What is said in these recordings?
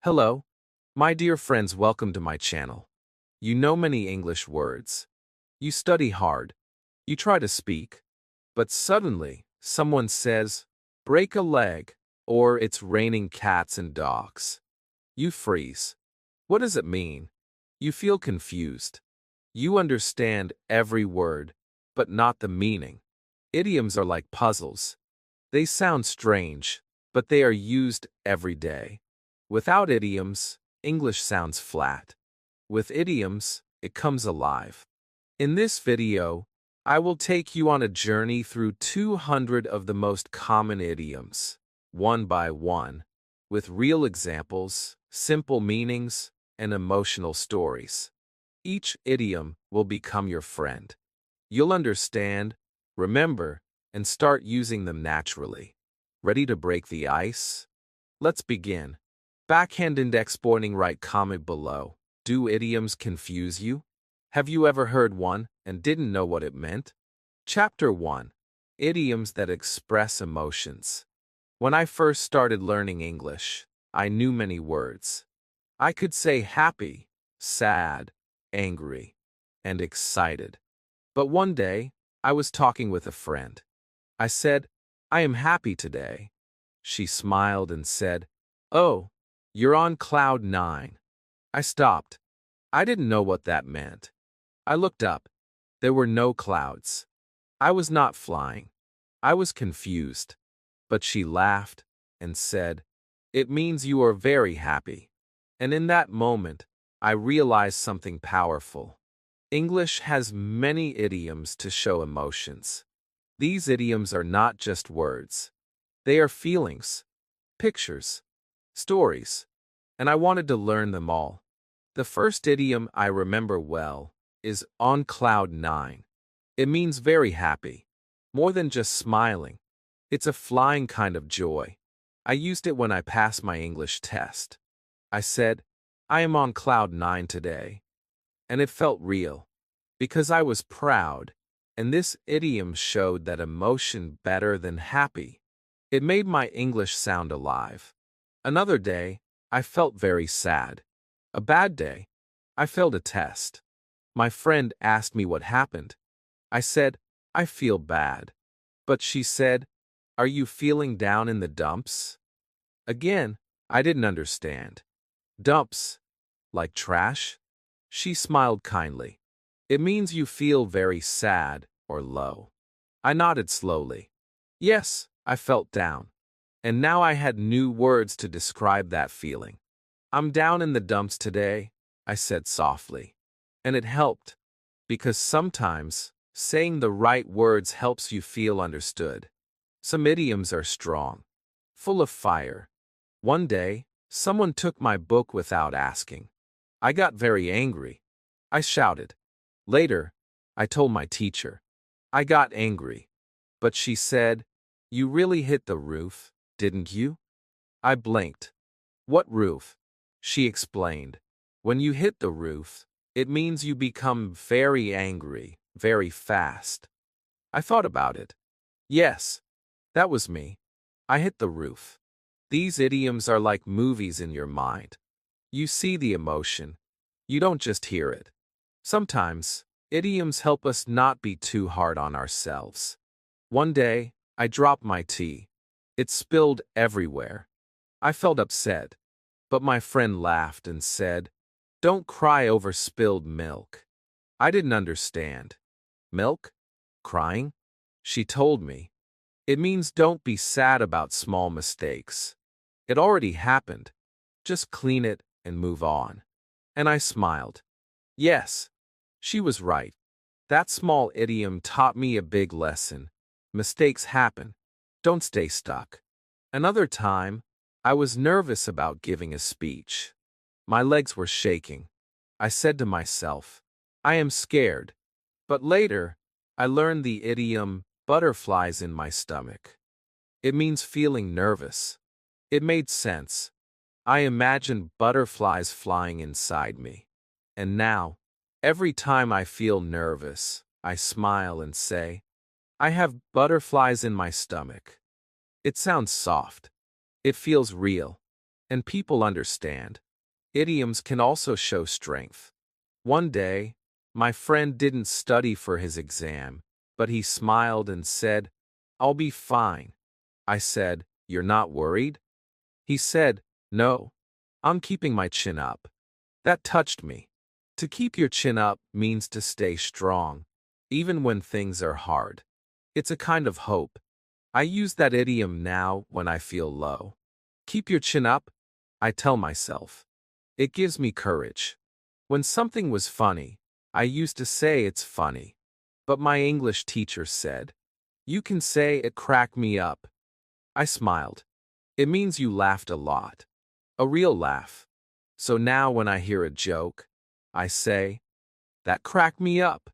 Hello, my dear friends, welcome to my channel. You know many English words. You study hard. You try to speak. But suddenly, someone says, break a leg, or it's raining cats and dogs. You freeze. What does it mean? You feel confused. You understand every word, but not the meaning. Idioms are like puzzles. They sound strange, but they are used every day. Without idioms, English sounds flat. With idioms, it comes alive. In this video, I will take you on a journey through 200 of the most common idioms, one by one, with real examples, simple meanings, and emotional stories. Each idiom will become your friend. You'll understand, remember, and start using them naturally. Ready to break the ice? Let's begin. Backhand index pointing right, comment below. Do idioms confuse you? Have you ever heard one and didn't know what it meant? Chapter 1. Idioms that express emotions. When I first started learning English, I knew many words. I could say happy, sad, angry, and excited. But one day, I was talking with a friend. I said, I am happy today. She smiled and said, Oh, you're on cloud 9. I stopped. I didn't know what that meant. I looked up. There were no clouds. I was not flying. I was confused. But she laughed and said, It means you are very happy. And in that moment, I realized something powerful. English has many idioms to show emotions. These idioms are not just words. They are feelings, pictures, stories, and I wanted to learn them all. The first idiom I remember well is on cloud 9. It means very happy, more than just smiling. It's a flying kind of joy. I used it when I passed my English test. I said, I am on cloud 9 today. And it felt real, because I was proud, and this idiom showed that emotion better than happy. It made my English sound alive. Another day, I felt very sad. A bad day. I failed a test. My friend asked me what happened. I said, I feel bad. But she said, Are you feeling down in the dumps? Again, I didn't understand. Dumps? Like trash? She smiled kindly. It means you feel very sad or low. I nodded slowly. Yes, I felt down. And now I had new words to describe that feeling. I'm down in the dumps today, I said softly. And it helped, because sometimes saying the right words helps you feel understood. Some idioms are strong, full of fire. One day, someone took my book without asking. I got very angry. I shouted. Later, I told my teacher. I got angry. But she said, You really hit the roof, didn't you? I blinked. What roof? She explained. When you hit the roof, it means you become very angry, very fast. I thought about it. Yes, that was me. I hit the roof. These idioms are like movies in your mind. You see the emotion. You don't just hear it. Sometimes, idioms help us not be too hard on ourselves. One day, I dropped my tea. It spilled everywhere. I felt upset, but my friend laughed and said, Don't cry over spilled milk. I didn't understand. Milk? Crying? She told me. It means don't be sad about small mistakes. It already happened. Just clean it and move on. And I smiled. Yes, she was right. That small idiom taught me a big lesson. Mistakes happen. Don't stay stuck. Another time, I was nervous about giving a speech. My legs were shaking. I said to myself, I am scared. But later, I learned the idiom, butterflies in my stomach. It means feeling nervous. It made sense. I imagined butterflies flying inside me. And now, every time I feel nervous, I smile and say, I have butterflies in my stomach. It sounds soft. It feels real. and people understand. Idioms can also show strength. One day, my friend didn't study for his exam, but he smiled and said, "I'll be fine." I said, "You're not worried?" He said, "No, I'm keeping my chin up." That touched me. To keep your chin up means to stay strong, even when things are hard. It's a kind of hope. I use that idiom now when I feel low. Keep your chin up, I tell myself. It gives me courage. When something was funny, I used to say it's funny. But my English teacher said, "You can say it cracked me up." I smiled. It means you laughed a lot. A real laugh. So now when I hear a joke, I say, "That cracked me up."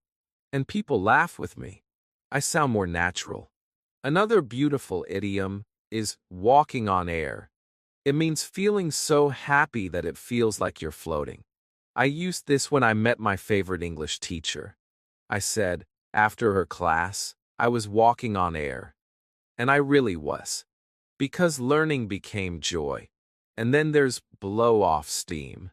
And people laugh with me. I sound more natural. Another beautiful idiom is walking on air. It means feeling so happy that it feels like you're floating. I used this when I met my favorite English teacher. I said, after her class, I was walking on air. And I really was. Because learning became joy. And then there's blow off steam.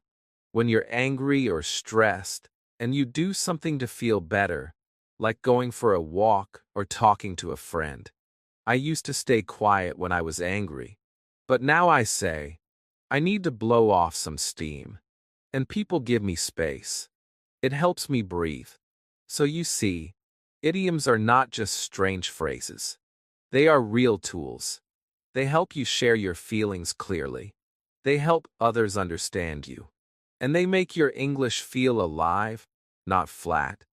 When you're angry or stressed, and you do something to feel better, like going for a walk or talking to a friend. I used to stay quiet when I was angry. But now I say, I need to blow off some steam. And people give me space. It helps me breathe. So you see, idioms are not just strange phrases. They are real tools. They help you share your feelings clearly. They help others understand you. And they make your English feel alive, not flat.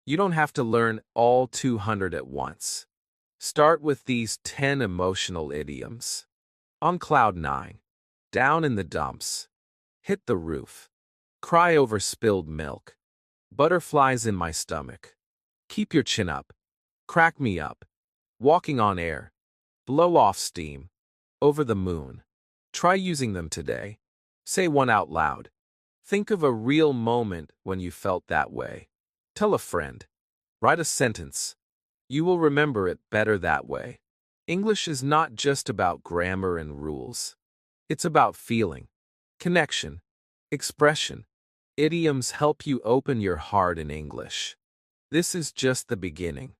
You don't have to learn all 200 at once. Start with these 10 emotional idioms. On cloud 9. Down in the dumps. Hit the roof. Cry over spilled milk. Butterflies in my stomach. Keep your chin up. Crack me up. Walking on air. Blow off steam. Over the moon. Try using them today. Say one out loud. Think of a real moment when you felt that way. Tell a friend. Write a sentence. You will remember it better that way. English is not just about grammar and rules. It's about feeling, connection, expression. Idioms help you open your heart in English. This is just the beginning.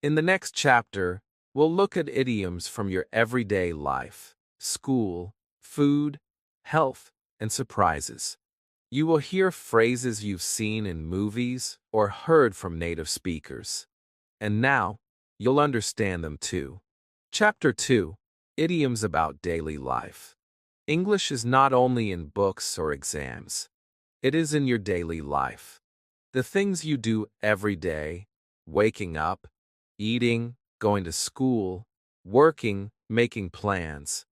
In the next chapter, we'll look at idioms from your everyday life, school, food, health, and surprises. You will hear phrases you've seen in movies or heard from native speakers. And now, you'll understand them too. Chapter 2. Idioms about daily life. English is not only in books or exams. It is in your daily life. The things you do every day, waking up, eating, going to school, working, making plans.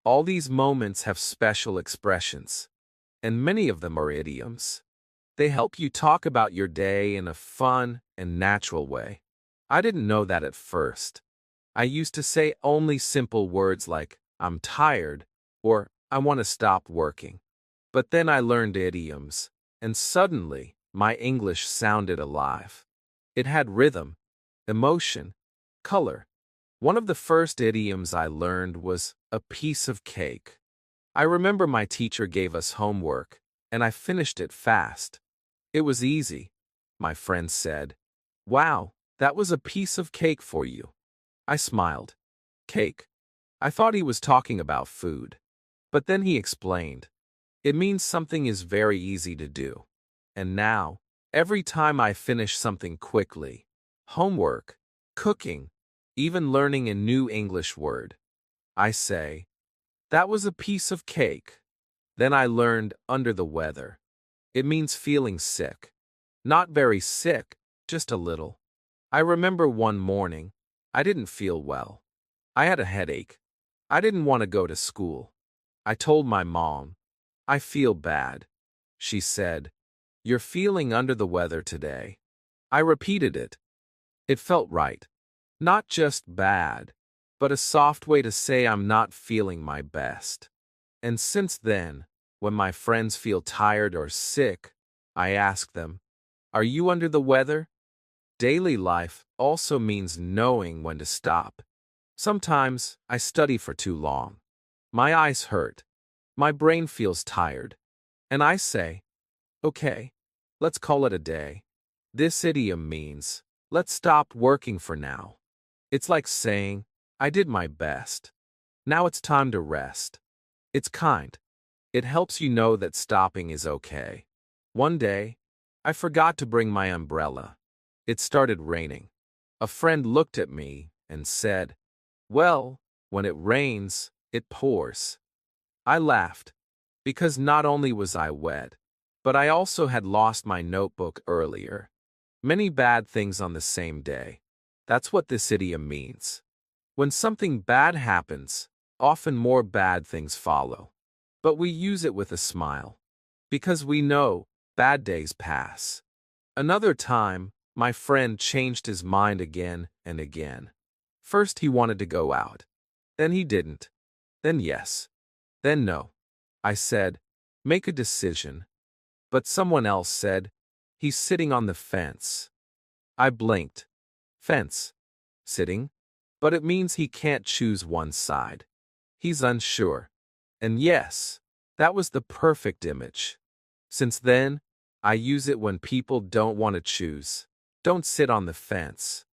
All these moments have special expressions, and many of them are idioms. They help you talk about your day in a fun and natural way. I didn't know that at first. I used to say only simple words like, "I'm tired," or "I want to stop working." But then I learned idioms, and suddenly, my English sounded alive. It had rhythm, emotion, color. One of the first idioms I learned was a piece of cake. I remember my teacher gave us homework, and I finished it fast. It was easy. My friend said, "Wow, that was a piece of cake for you." I smiled. Cake. I thought he was talking about food. But then he explained. It means something is very easy to do. And now, every time I finish something quickly, homework, cooking, even learning a new English word, I say, "That was a piece of cake." Then I learned under the weather. It means feeling sick. Not very sick, just a little. I remember one morning, I didn't feel well. I had a headache. I didn't want to go to school. I told my mom, "I feel bad." She said, "You're feeling under the weather today." I repeated it. It felt right. Not just bad, but a soft way to say I'm not feeling my best. And since then, when my friends feel tired or sick, I ask them, "Are you under the weather?" Daily life also means knowing when to stop. Sometimes I study for too long. My eyes hurt. My brain feels tired. And I say, okay, let's call it a day. This idiom means, let's stop working for now. It's like saying, I did my best. Now it's time to rest. It's kind. It helps you know that stopping is okay. One day, I forgot to bring my umbrella. It started raining. A friend looked at me and said, well, when it rains, it pours. I laughed, because not only was I wet, but I also had lost my notebook earlier. Many bad things on the same day. That's what this idiom means. When something bad happens, often more bad things follow. But we use it with a smile, because we know bad days pass. Another time, my friend changed his mind again and again. First he wanted to go out. Then he didn't. Then yes. Then no. I said, make a decision. But someone else said, he's sitting on the fence. I blinked. Fence. Sitting? But it means he can't choose one side. He's unsure. And yes, that was the perfect image. Since then, I use it when people don't want to choose. Don't sit on the fence.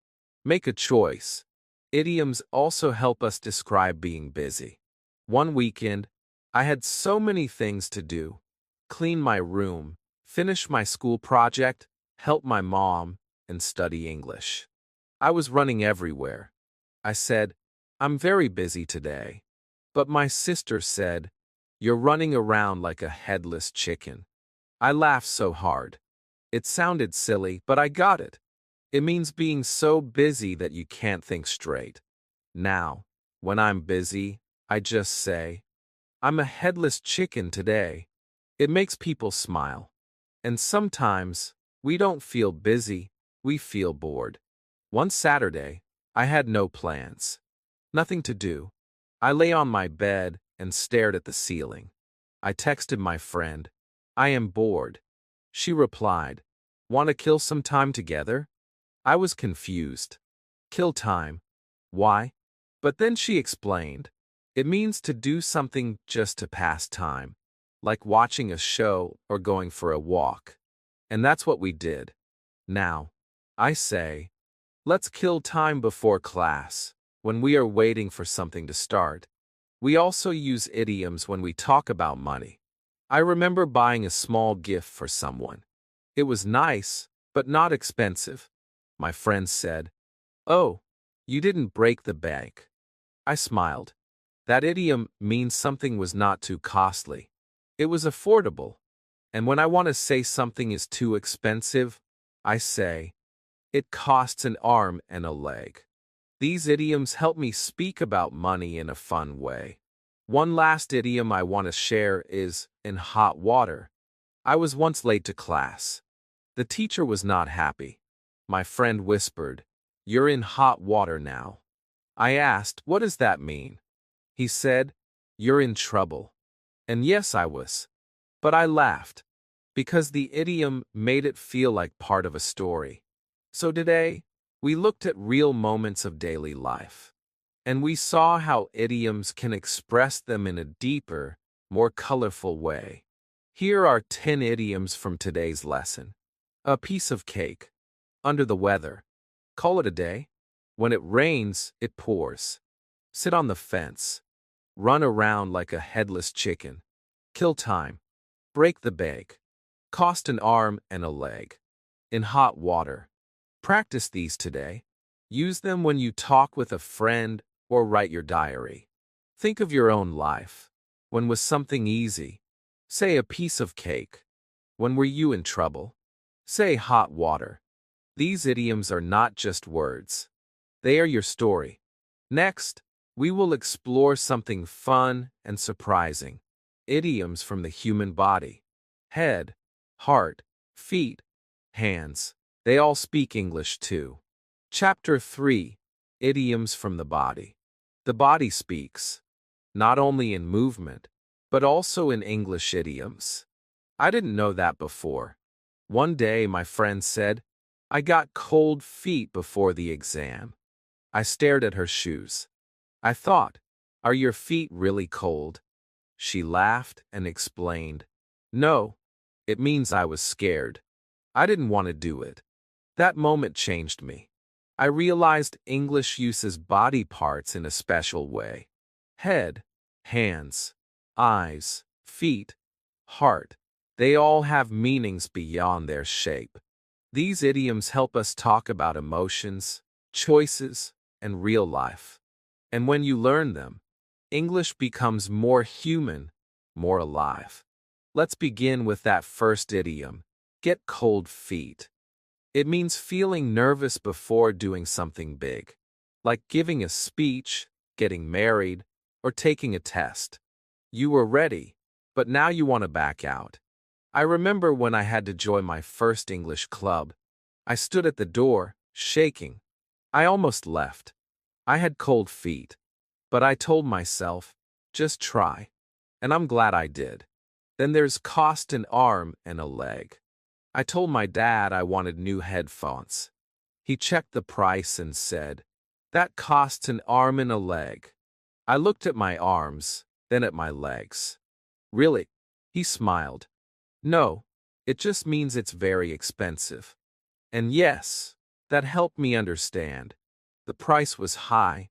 Make a choice. Idioms also help us describe being busy. One weekend, I had so many things to do. Clean my room, finish my school project, help my mom, and study English. I was running everywhere. I said, I'm very busy today. But my sister said, you're running around like a headless chicken. I laughed so hard. It sounded silly, but I got it. It means being so busy that you can't think straight. Now, when I'm busy, I just say, I'm a headless chicken today. It makes people smile. And sometimes, we don't feel busy, we feel bored. One Saturday, I had no plans. Nothing to do. I lay on my bed and stared at the ceiling. I texted my friend, I am bored. She replied, want to kill some time together? I was confused. Kill time. Why? But then she explained, it means to do something just to pass time, like watching a show or going for a walk. And that's what we did. Now, I say, let's kill time before class, when we are waiting for something to start. We also use idioms when we talk about money. I remember buying a small gift for someone. It was nice, but not expensive. My friend said, oh, you didn't break the bank. I smiled. That idiom means something was not too costly. It was affordable. And when I want to say something is too expensive, I say, it costs an arm and a leg. These idioms help me speak about money in a fun way. One last idiom I want to share is, in hot water. I was once late to class. The teacher was not happy. My friend whispered, you're in hot water now. I asked, what does that mean? He said, you're in trouble. And yes, I was. But I laughed, because the idiom made it feel like part of a story. So today, we looked at real moments of daily life. And we saw how idioms can express them in a deeper, more colorful way. Here are 10 idioms from today's lesson. A piece of cake. Under the weather. Call it a day. When it rains, it pours. Sit on the fence. Run around like a headless chicken. Kill time. Break the bank. Cost an arm and a leg. In hot water. Practice these today. Use them when you talk with a friend or write your diary. Think of your own life. When was something easy? Say a piece of cake. When were you in trouble? Say hot water. These idioms are not just words. They are your story. Next, we will explore something fun and surprising. Idioms from the human body. Head, heart, feet, hands. They all speak English too. Chapter 3. Idioms from the body. The body speaks, not only in movement, but also in English idioms. I didn't know that before. One day my friend said, I got cold feet before the exam. I stared at her shoes. I thought, are your feet really cold? She laughed and explained, "No, it means I was scared. I didn't want to do it." That moment changed me. I realized English uses body parts in a special way. Head, hands, eyes, feet, heart. They all have meanings beyond their shape. These idioms help us talk about emotions, choices, and real life. And when you learn them, English becomes more human, more alive. Let's begin with that first idiom, get cold feet. It means feeling nervous before doing something big, like giving a speech, getting married, or taking a test. You were ready, but now you want to back out. I remember when I had to join my first English club. I stood at the door, shaking. I almost left. I had cold feet, but I told myself, just try. And I'm glad I did. Then there's cost an arm and a leg. I told my dad I wanted new headphones. He checked the price and said, "That costs an arm and a leg." I looked at my arms, then at my legs. "Really?" He smiled. "No, it just means it's very expensive." And yes, that helped me understand. The price was high,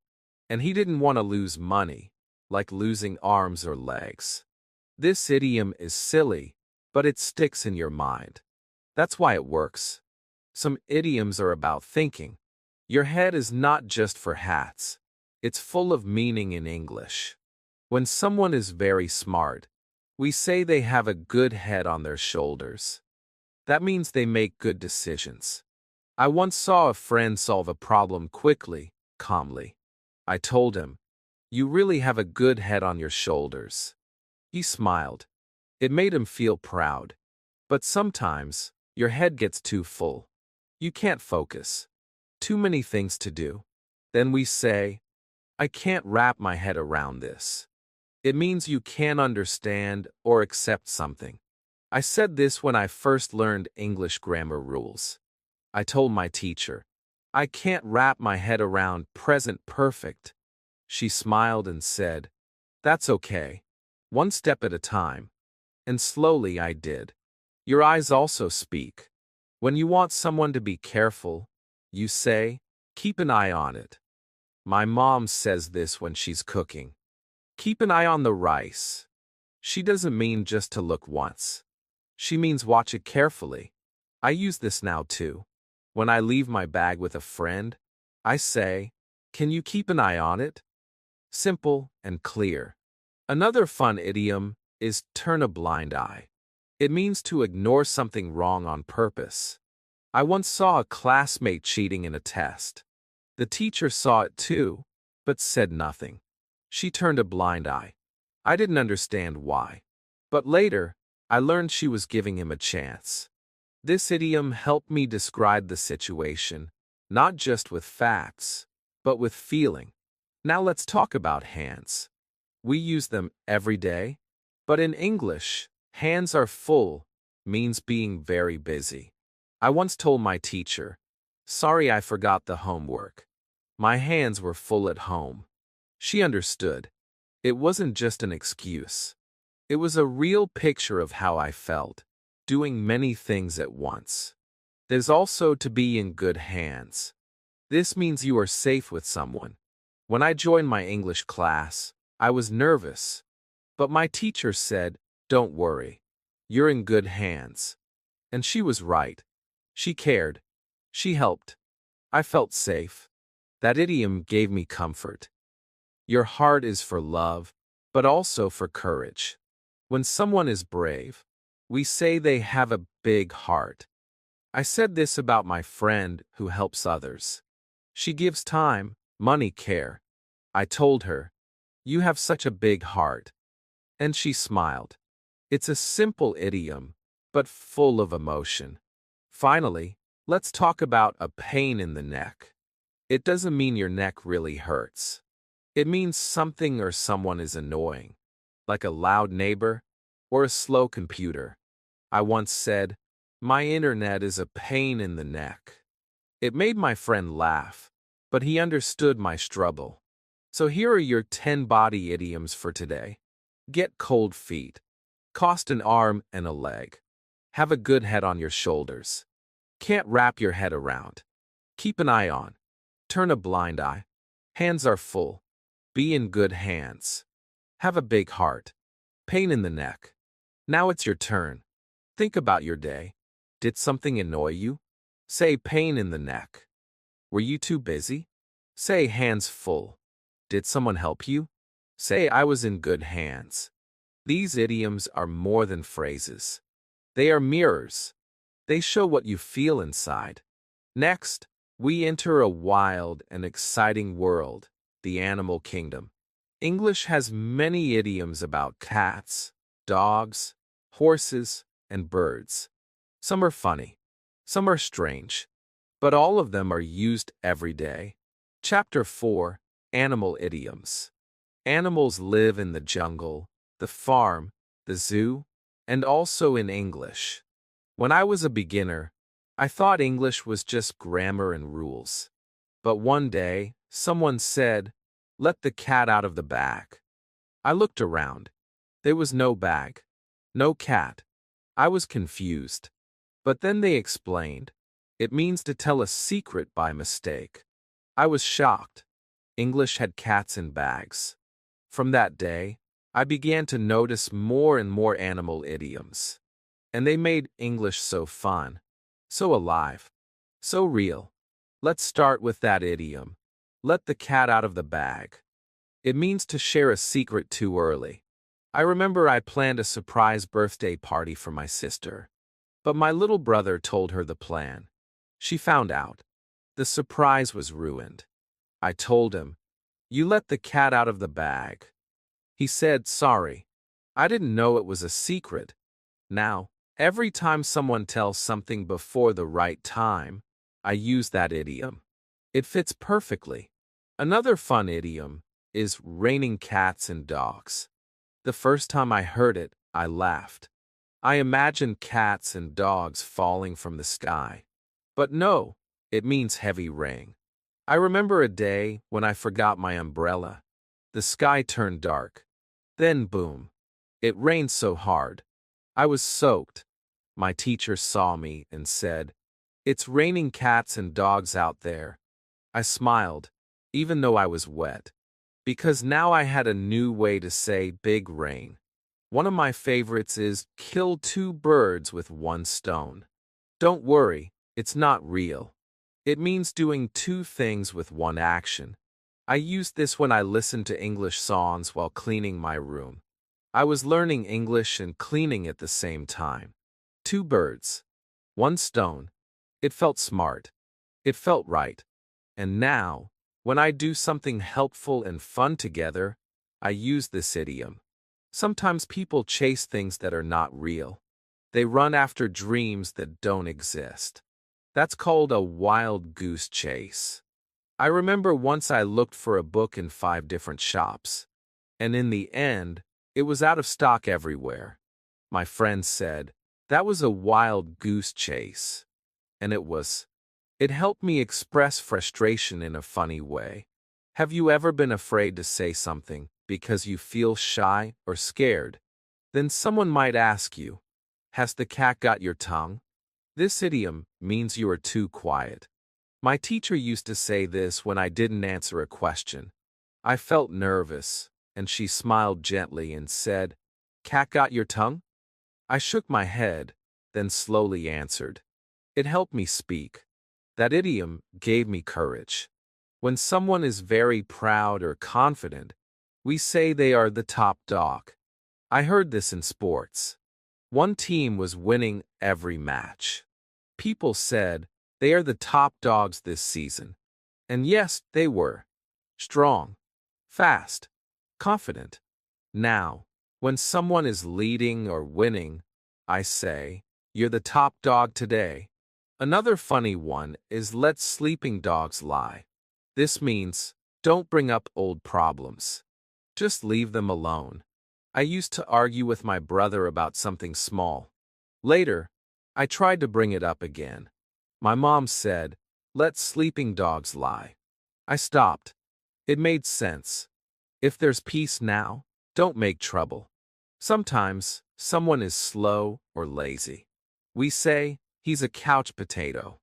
and he didn't want to lose money, like losing arms or legs. This idiom is silly, but it sticks in your mind. That's why it works. Some idioms are about thinking. Your head is not just for hats. It's full of meaning in English. When someone is very smart, we say they have a good head on their shoulders. That means they make good decisions. I once saw a friend solve a problem quickly, calmly. I told him, "You really have a good head on your shoulders." He smiled. It made him feel proud. But sometimes, your head gets too full. You can't focus. Too many things to do. Then we say, "I can't wrap my head around this." It means you can't understand or accept something. I said this when I first learned English grammar rules. I told my teacher, "I can't wrap my head around present perfect." She smiled and said, "That's okay. One step at a time." And slowly I did. Your eyes also speak. When you want someone to be careful, you say, "Keep an eye on it." My mom says this when she's cooking. "Keep an eye on the rice." She doesn't mean just to look once. She means watch it carefully. I use this now too. When I leave my bag with a friend, I say, "Can you keep an eye on it?" Simple and clear. Another fun idiom is turn a blind eye. It means to ignore something wrong on purpose. I once saw a classmate cheating in a test. The teacher saw it too, but said nothing. She turned a blind eye. I didn't understand why. But later, I learned she was giving him a chance. This idiom helped me describe the situation, not just with facts, but with feeling. Now let's talk about hands. We use them every day, but in English, hands are full means being very busy. I once told my teacher, "Sorry, I forgot the homework. My hands were full at home." She understood. It wasn't just an excuse. It was a real picture of how I felt, doing many things at once. There's also to be in good hands. This means you are safe with someone. When I joined my English class, I was nervous, but my teacher said, "Don't worry. You're in good hands." And she was right. She cared. She helped. I felt safe. That idiom gave me comfort. Your heart is for love, but also for courage. When someone is brave, we say they have a big heart. I said this about my friend who helps others. She gives time, money, care. I told her, "You have such a big heart." And she smiled. It's a simple idiom, but full of emotion. Finally, let's talk about a pain in the neck. It doesn't mean your neck really hurts. It means something or someone is annoying, like a loud neighbor or a slow computer. I once said, "My internet is a pain in the neck." It made my friend laugh, but he understood my struggle. So here are your 10 body idioms for today. Get cold feet. Cost an arm and a leg. Have a good head on your shoulders. Can't wrap your head around. Keep an eye on. Turn a blind eye. Hands are full. Be in good hands. Have a big heart. Pain in the neck. Now it's your turn. Think about your day. Did something annoy you? Say pain in the neck. Were you too busy? Say hands full. Did someone help you? Say I was in good hands. These idioms are more than phrases. They are mirrors. They show what you feel inside. Next, we enter a wild and exciting world, the animal kingdom. English has many idioms about cats, dogs, horses, and birds. Some are funny, some are strange, but all of them are used every day. Chapter 4, Animal Idioms. Animals live in the jungle, the farm, the zoo, and also in English. When I was a beginner, I thought English was just grammar and rules. But one day, someone said, "Let the cat out of the bag." I looked around. There was no bag, no cat. I was confused. But then they explained, it means to tell a secret by mistake. I was shocked. English had cats in bags. From that day, I began to notice more and more animal idioms. And they made English so fun, so alive, so real. Let's start with that idiom. Let the cat out of the bag. It means to share a secret too early. I remember I planned a surprise birthday party for my sister. But my little brother told her the plan. She found out. The surprise was ruined. I told him, "You let the cat out of the bag." He said, "Sorry. I didn't know it was a secret." Now, every time someone tells something before the right time, I use that idiom. It fits perfectly. Another fun idiom is raining cats and dogs. The first time I heard it, I laughed. I imagined cats and dogs falling from the sky. But no, it means heavy rain. I remember a day when I forgot my umbrella. The sky turned dark. Then boom. It rained so hard. I was soaked. My teacher saw me and said, "It's raining cats and dogs out there." I smiled, even though I was wet, because now I had a new way to say big rain. One of my favorites is kill two birds with one stone. Don't worry, it's not real. It means doing two things with one action. I used this when I listened to English songs while cleaning my room. I was learning English and cleaning at the same time. Two birds, one stone. It felt smart. It felt right. And now, when I do something helpful and fun together, I use this idiom. Sometimes people chase things that are not real. They run after dreams that don't exist. That's called a wild goose chase. I remember once I looked for a book in 5 different shops, and in the end, it was out of stock everywhere. My friend said, "That was a wild goose chase." And it was. It helped me express frustration in a funny way. Have you ever been afraid to say something because you feel shy or scared? Then someone might ask you, "Has the cat got your tongue?" This idiom means you are too quiet. My teacher used to say this when I didn't answer a question. I felt nervous, and she smiled gently and said, "Cat got your tongue?" I shook my head, then slowly answered. It helped me speak. That idiom gave me courage. When someone is very proud or confident, we say they are the top dog. I heard this in sports. One team was winning every match. People said, "They are the top dogs this season." And yes, they were. Strong, fast, confident. Now, when someone is leading or winning, I say, "You're the top dog today." Another funny one is "let sleeping dogs lie." This means, don't bring up old problems. Just leave them alone. I used to argue with my brother about something small. Later, I tried to bring it up again. My mom said, "Let sleeping dogs lie." I stopped. It made sense. If there's peace now, don't make trouble. Sometimes, someone is slow or lazy. We say, he's a couch potato.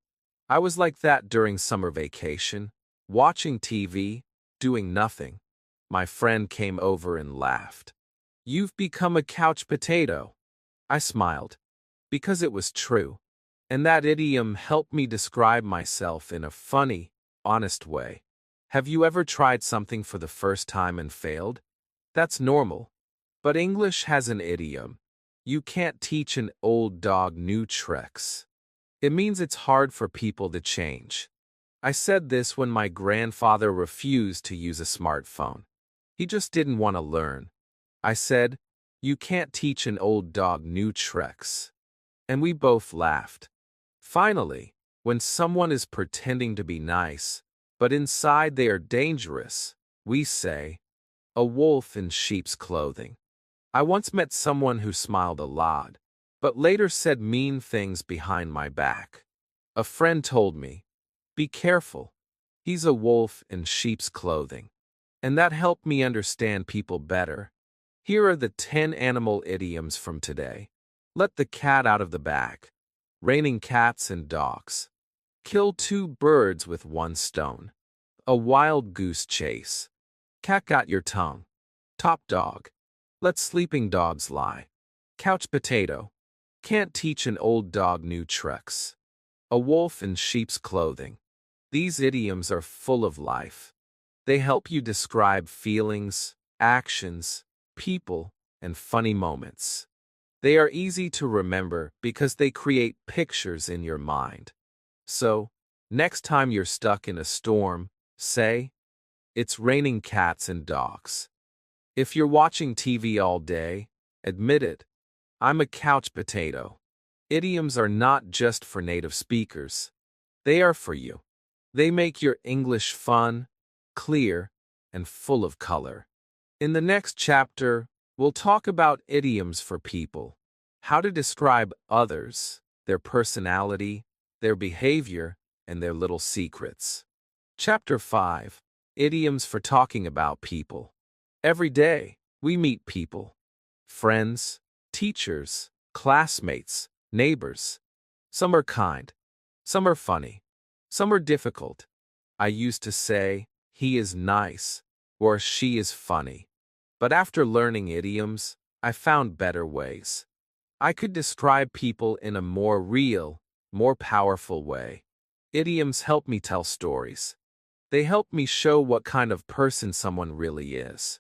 I was like that during summer vacation, watching TV, doing nothing. My friend came over and laughed. You've become a couch potato. I smiled, because it was true. And that idiom helped me describe myself in a funny, honest way. Have you ever tried something for the first time and failed? That's normal. But English has an idiom. You can't teach an old dog new tricks. It means it's hard for people to change. I said this when my grandfather refused to use a smartphone. He just didn't want to learn. I said, you can't teach an old dog new tricks. And we both laughed. Finally, when someone is pretending to be nice, but inside they are dangerous, we say, a wolf in sheep's clothing. I once met someone who smiled a lot, but later said mean things behind my back. A friend told me, be careful, he's a wolf in sheep's clothing. And that helped me understand people better. Here are the 10 animal idioms from today. Let the cat out of the bag. Raining cats and dogs. Kill 2 birds with 1 stone. A wild goose chase. Cat got your tongue. Top dog. Let sleeping dogs lie. Couch potato. Can't teach an old dog new tricks. A wolf in sheep's clothing. These idioms are full of life. They help you describe feelings, actions, people, and funny moments. They are easy to remember because they create pictures in your mind. So, next time you're stuck in a storm, say, it's raining cats and dogs. If you're watching TV all day, admit it. I'm a couch potato. Idioms are not just for native speakers. They are for you. They make your English fun, clear, and full of color. In the next chapter, we'll talk about idioms for people, how to describe others, their personality, their behavior, and their little secrets. Chapter 5. Idioms for talking about people. Every day, we meet people. Friends, teachers, classmates, neighbors. Some are kind. Some are funny. Some are difficult. I used to say, he is nice, or she is funny. But after learning idioms, I found better ways. I could describe people in a more real, more powerful way. Idioms help me tell stories. They help me show what kind of person someone really is.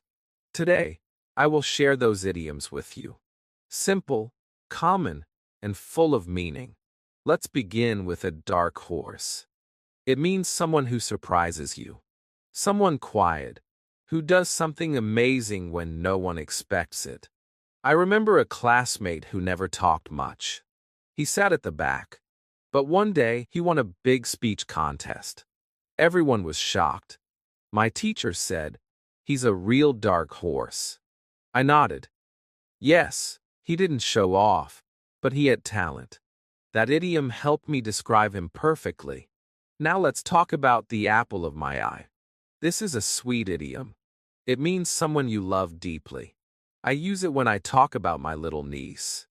Today, I will share those idioms with you. Simple, common, and full of meaning. Let's begin with a dark horse. It means someone who surprises you. Someone quiet, who does something amazing when no one expects it. I remember a classmate who never talked much. He sat at the back, but one day he won a big speech contest. Everyone was shocked. My teacher said, he's a real dark horse. I nodded. Yes, he didn't show off, but he had talent. That idiom helped me describe him perfectly. Now let's talk about the apple of my eye. This is a sweet idiom. It means someone you love deeply. I use it when I talk about my little niece.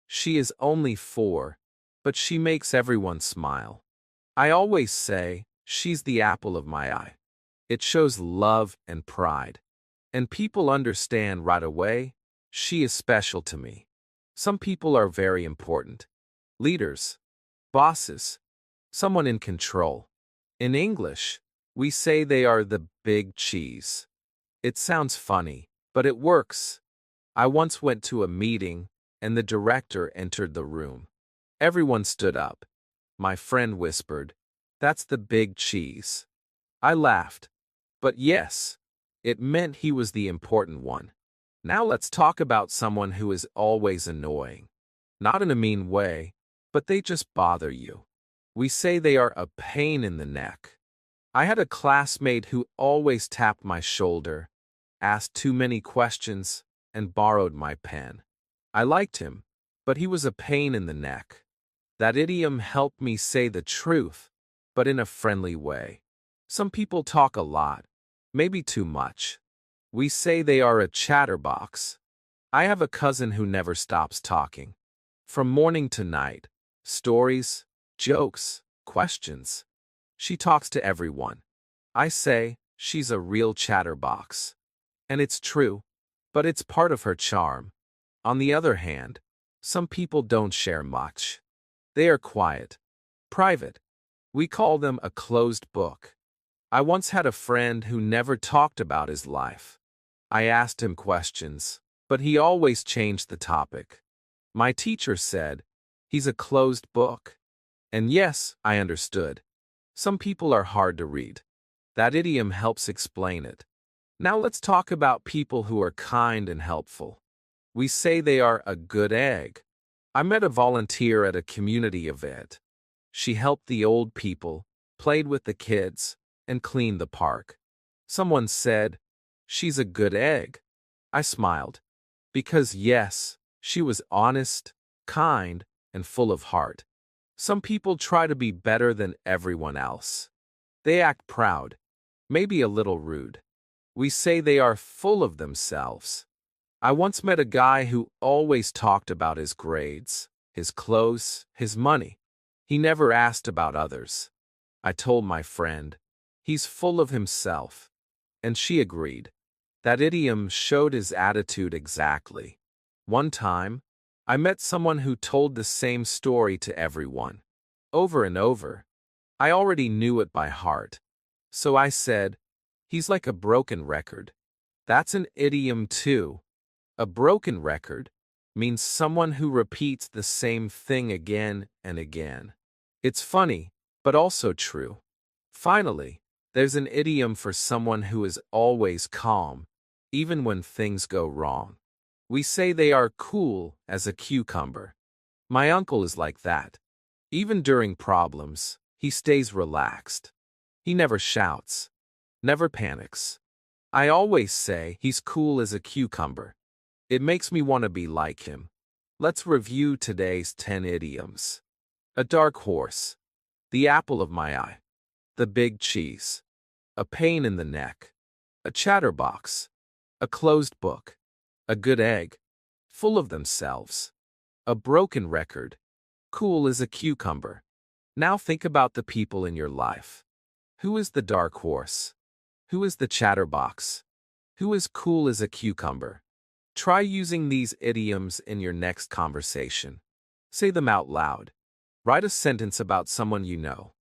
She is only 4, but she makes everyone smile. I always say, she's the apple of my eye. It shows love and pride. And people understand right away, she is special to me. Some people are very important. Leaders, bosses, someone in control. In English, we say they are the big cheese. It sounds funny, but it works. I once went to a meeting, and the director entered the room. Everyone stood up. My friend whispered, that's the big cheese. I laughed. But yes, it meant he was the important one. Now let's talk about someone who is always annoying. Not in a mean way, but they just bother you. We say they are a pain in the neck. I had a classmate who always tapped my shoulder, asked too many questions, and borrowed my pen. I liked him, but he was a pain in the neck. That idiom helped me say the truth, but in a friendly way. Some people talk a lot, maybe too much. We say they are a chatterbox. I have a cousin who never stops talking. From morning to night. Stories, jokes, questions. She talks to everyone. I say, she's a real chatterbox. And it's true, but it's part of her charm. On the other hand, some people don't share much. They are quiet, private. We call them a closed book. I once had a friend who never talked about his life. I asked him questions, but he always changed the topic. My teacher said, he's a closed book. And yes, I understood. Some people are hard to read. That idiom helps explain it. Now let's talk about people who are kind and helpful. We say they are a good egg. I met a volunteer at a community event. She helped the old people, played with the kids, and cleaned the park. Someone said, she's a good egg. I smiled. Because yes, she was honest, kind, and full of heart. Some people try to be better than everyone else. They act proud, maybe a little rude. We say they are full of themselves. I once met a guy who always talked about his grades, his clothes, his money. He never asked about others. I told my friend, he's full of himself. And she agreed. That idiom showed his attitude exactly. One time, I met someone who told the same story to everyone, over and over. I already knew it by heart. So I said, he's like a broken record. That's an idiom too. A broken record means someone who repeats the same thing again and again. It's funny, but also true. Finally, there's an idiom for someone who is always calm, even when things go wrong. We say they are cool as a cucumber. My uncle is like that. Even during problems, he stays relaxed. He never shouts, never panics. I always say he's cool as a cucumber. It makes me want to be like him. Let's review today's 10 idioms. A dark horse. The apple of my eye. The big cheese. A pain in the neck. A chatterbox. A closed book. A good egg. Full of themselves. A broken record. Cool as a cucumber. Now think about the people in your life. Who is the dark horse? Who is the chatterbox? Who is cool as a cucumber? Try using these idioms in your next conversation. Say them out loud. Write a sentence about someone you know.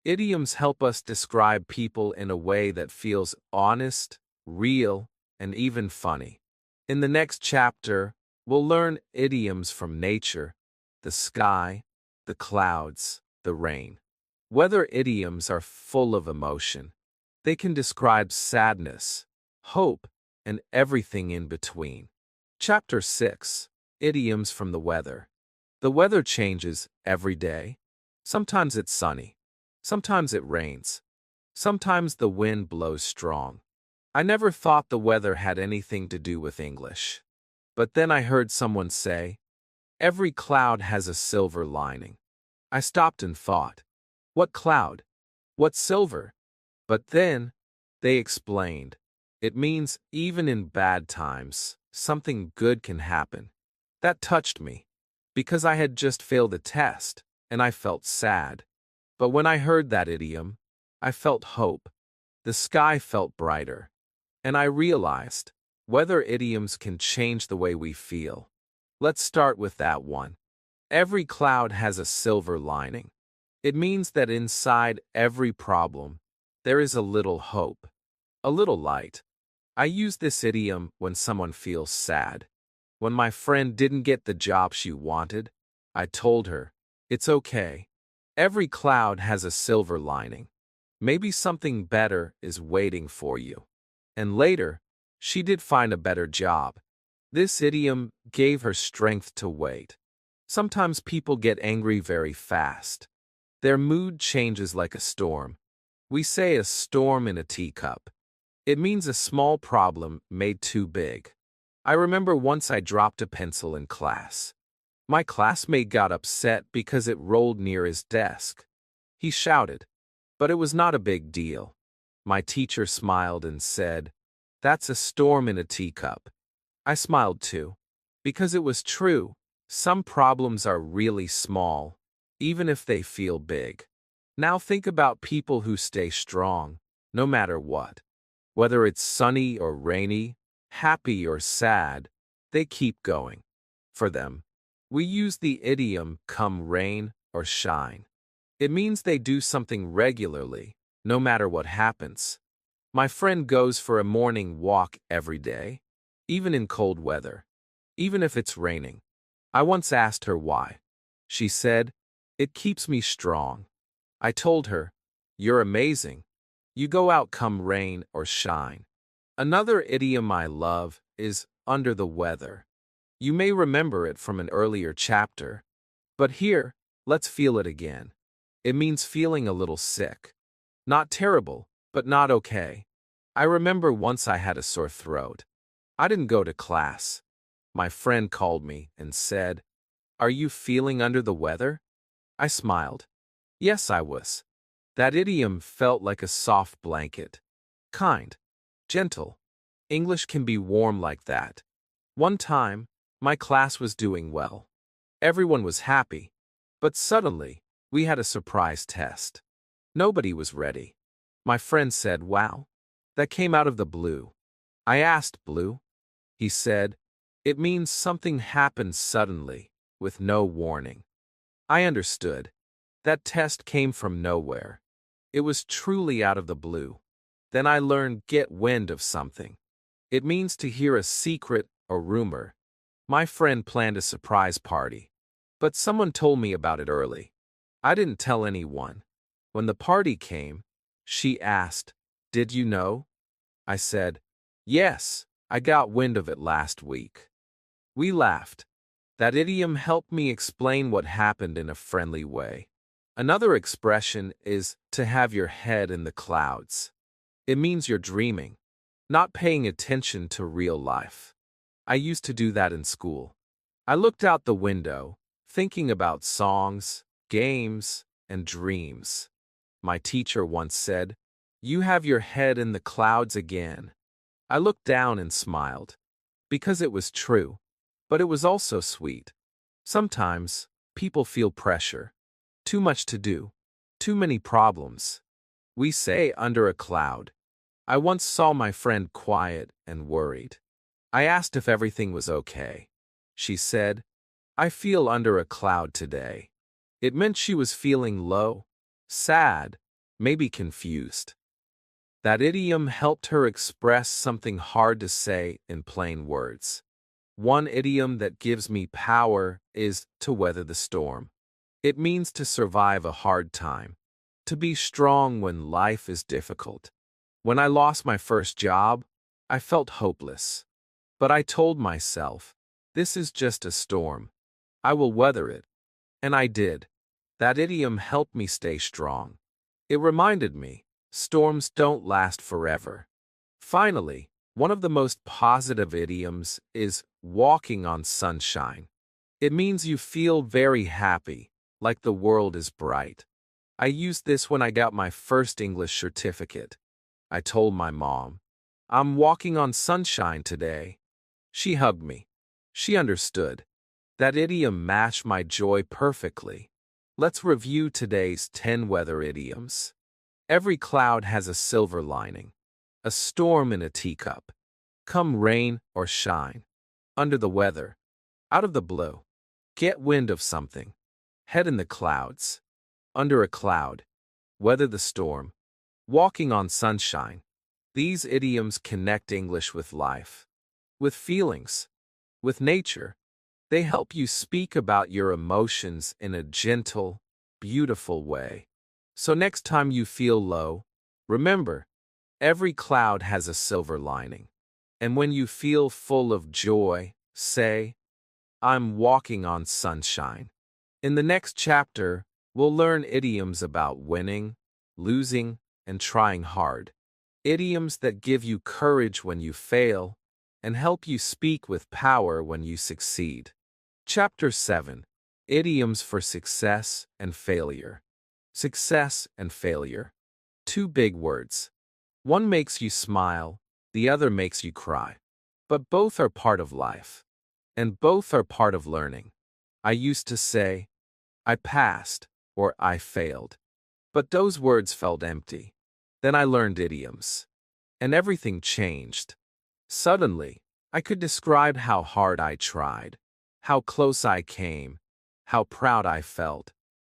Idioms help us describe people in a way that feels honest, real, and even funny. In the next chapter, we'll learn idioms from nature, the sky, the clouds, the rain. Weather idioms are full of emotion. They can describe sadness, hope, and everything in between. Chapter 6. Idioms from the weather. The weather changes every day. Sometimes it's sunny. Sometimes it rains. Sometimes the wind blows strong. I never thought the weather had anything to do with English. But then I heard someone say, every cloud has a silver lining. I stopped and thought, what cloud? What silver? But then, they explained, it means even in bad times, something good can happen. That touched me, because I had just failed a test, and I felt sad. But when I heard that idiom, I felt hope. The sky felt brighter. And I realized, weather idioms can change the way we feel. Let's start with that one. Every cloud has a silver lining. It means that inside every problem, there is a little hope, a little light. I use this idiom when someone feels sad. When my friend didn't get the job she wanted, I told her, it's okay. Every cloud has a silver lining. Maybe something better is waiting for you. And later, she did find a better job. This idiom gave her strength to wait. Sometimes people get angry very fast. Their mood changes like a storm. We say a storm in a teacup. It means a small problem made too big. I remember once I dropped a pencil in class. My classmate got upset because it rolled near his desk. He shouted, but it was not a big deal. My teacher smiled and said, that's a storm in a teacup. I smiled too. Because it was true, some problems are really small, even if they feel big. Now think about people who stay strong, no matter what. Whether it's sunny or rainy, happy or sad, they keep going. For them, we use the idiom come rain or shine. It means they do something regularly, no matter what happens. My friend goes for a morning walk every day, even in cold weather, even if it's raining. I once asked her why. She said, "It keeps me strong." I told her, "You're amazing. You go out come rain or shine." Another idiom I love is under the weather. You may remember it from an earlier chapter, but here, let's feel it again. It means feeling a little sick. Not terrible, but not okay. I remember once I had a sore throat. I didn't go to class. My friend called me and said, "Are you feeling under the weather?" I smiled. Yes, I was. That idiom felt like a soft blanket. Kind. Gentle. English can be warm like that. One time, my class was doing well. Everyone was happy. But suddenly, we had a surprise test. Nobody was ready. My friend said, "Wow, that came out of the blue." I asked, "Blue?" He said, "It means something happened suddenly, with no warning." I understood. That test came from nowhere. It was truly out of the blue. Then I learned get wind of something. It means to hear a secret or rumor. My friend planned a surprise party, but someone told me about it early. I didn't tell anyone. When the party came, she asked, "Did you know?" I said, "Yes, I got wind of it last week." We laughed. That idiom helped me explain what happened in a friendly way. Another expression is to have your head in the clouds. It means you're dreaming, not paying attention to real life. I used to do that in school. I looked out the window, thinking about songs, games, and dreams. My teacher once said, "You have your head in the clouds again." I looked down and smiled, because it was true, but it was also sweet. Sometimes, people feel pressure. Too much to do. Too many problems. We say under a cloud. I once saw my friend quiet and worried. I asked if everything was okay. She said, "I feel under a cloud today." It meant she was feeling low, sad, maybe confused. That idiom helped her express something hard to say in plain words. One idiom that gives me power is to weather the storm. It means to survive a hard time, to be strong when life is difficult. When I lost my first job, I felt hopeless. But I told myself, this is just a storm. I will weather it. And I did. That idiom helped me stay strong. It reminded me, storms don't last forever. Finally, one of the most positive idioms is walking on sunshine. It means you feel very happy, like the world is bright. I used this when I got my first English certificate. I told my mom, "I'm walking on sunshine today." She hugged me. She understood. That idiom matched my joy perfectly. Let's review today's 10 weather idioms. Every cloud has a silver lining. A storm in a teacup. Come rain or shine. Under the weather. Out of the blue. Get wind of something. Head in the clouds. Under a cloud. Weather the storm. Walking on sunshine. These idioms connect English with life, with feelings, with nature. They help you speak about your emotions in a gentle, beautiful way. So next time you feel low, remember, every cloud has a silver lining. And when you feel full of joy, say, "I'm walking on sunshine." In the next chapter, we'll learn idioms about winning, losing, and trying hard. Idioms that give you courage when you fail and help you speak with power when you succeed. Chapter 7. Idioms for Success and Failure. Success and failure. Two big words. One makes you smile, the other makes you cry. But both are part of life. and both are part of learning. I used to say, I passed, or I failed. But those words felt empty. Then I learned idioms. And everything changed. Suddenly, I could describe how hard I tried, how close I came, how proud I felt,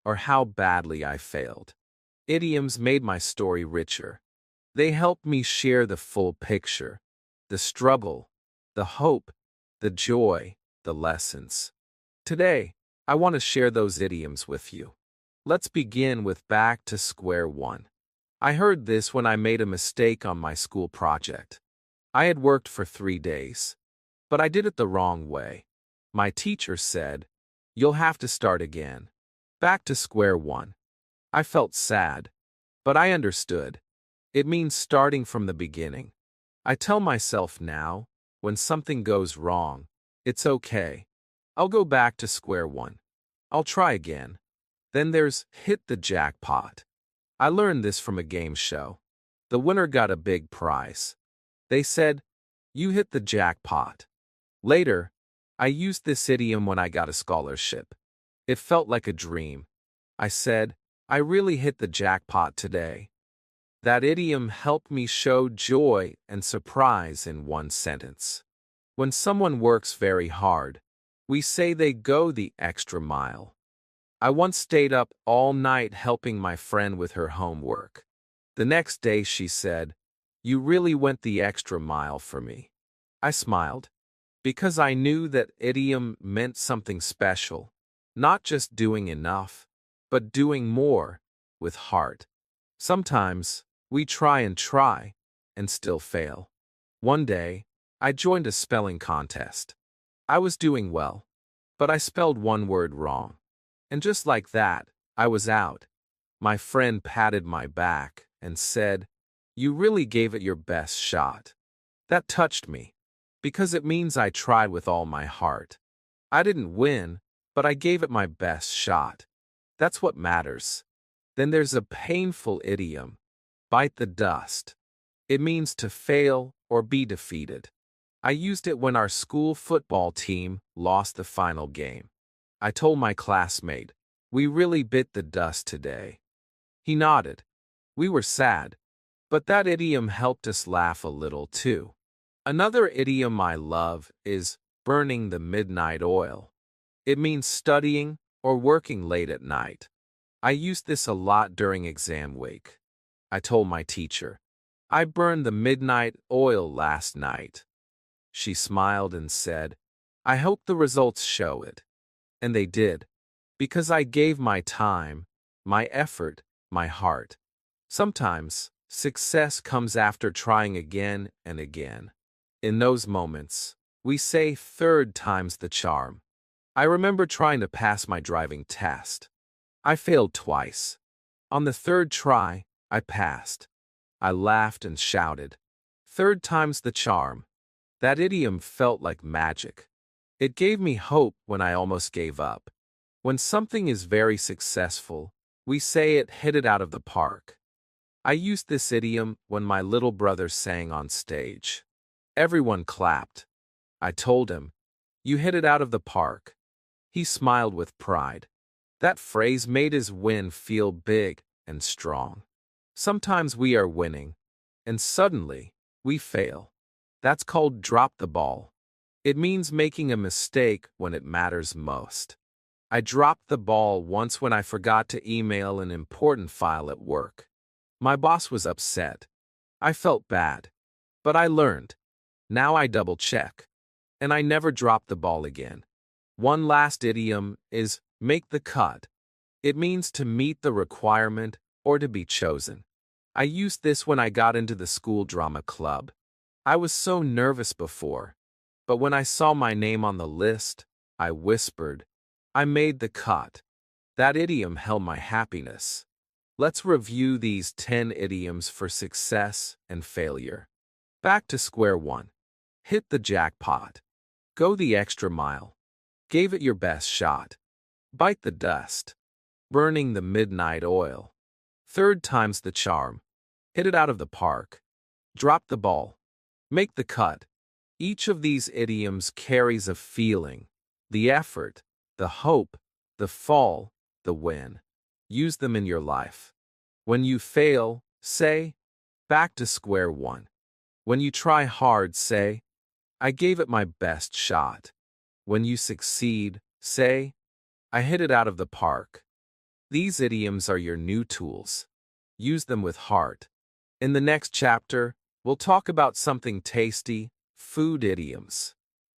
or how badly I failed. Idioms made my story richer. They helped me share the full picture, the struggle, the hope, the joy, the lessons. Today, I want to share those idioms with you. Let's begin with back to square one. I heard this when I made a mistake on my school project. I had worked for 3 days, but I did it the wrong way. My teacher said, "You'll have to start again." Back to square one. I felt sad, but I understood. It means starting from the beginning. I tell myself now, when something goes wrong, it's okay. I'll go back to square one. I'll try again. Then there's hit the jackpot. I learned this from a game show. The winner got a big prize. They said, "You hit the jackpot." Later, I used this idiom when I got a scholarship. It felt like a dream. I said, "I really hit the jackpot today." That idiom helped me show joy and surprise in one sentence. When someone works very hard, we say they go the extra mile. I once stayed up all night helping my friend with her homework. The next day she said, "You really went the extra mile for me." I smiled, because I knew that idiom meant something special, not just doing enough, but doing more, with heart. Sometimes, we try and still fail. One day, I joined a spelling contest. I was doing well, but I spelled one word wrong. And just like that, I was out. My friend patted my back and said, "You really gave it your best shot." That touched me, because it means I tried with all my heart. I didn't win, but I gave it my best shot. That's what matters. Then there's a painful idiom, bite the dust. It means to fail or be defeated. I used it when our school football team lost the final game. I told my classmate, "We really bit the dust today." He nodded. We were sad, but that idiom helped us laugh a little too. Another idiom I love is burning the midnight oil. It means studying or working late at night. I used this a lot during exam week. I told my teacher, "I burned the midnight oil last night." She smiled and said, "I hope the results show it." And they did, because I gave my time, my effort, my heart. Sometimes, success comes after trying again and again. In those moments, we say third time's the charm. I remember trying to pass my driving test. I failed twice. On the third try, I passed. I laughed and shouted, "Third time's the charm." That idiom felt like magic. It gave me hope when I almost gave up. When something is very successful, we say it hit it out of the park. I used this idiom when my little brother sang on stage. Everyone clapped. I told him, "You hit it out of the park." He smiled with pride. That phrase made his win feel big and strong. Sometimes we are winning, and suddenly, we fail. That's called drop the ball. It means making a mistake when it matters most. I dropped the ball once when I forgot to email an important file at work. My boss was upset. I felt bad. But I learned. Now I double-check. And I never drop the ball again. One last idiom is make the cut. It means to meet the requirement or to be chosen. I used this when I got into the school drama club. I was so nervous before, but when I saw my name on the list, I whispered, "I made the cut." That idiom held my happiness. Let's review these 10 idioms for success and failure. Back to square one. Hit the jackpot. Go the extra mile. Gave it your best shot. Bite the dust. Burning the midnight oil. Third time's the charm. Hit it out of the park. Drop the ball. Make the cut. Each of these idioms carries a feeling, the effort, the hope, the fall, the win. Use them in your life. When you fail, say, back to square one. When you try hard, say, I gave it my best shot. When you succeed, say, I hit it out of the park. These idioms are your new tools. Use them with heart. In the next chapter, we'll talk about something tasty, food idioms.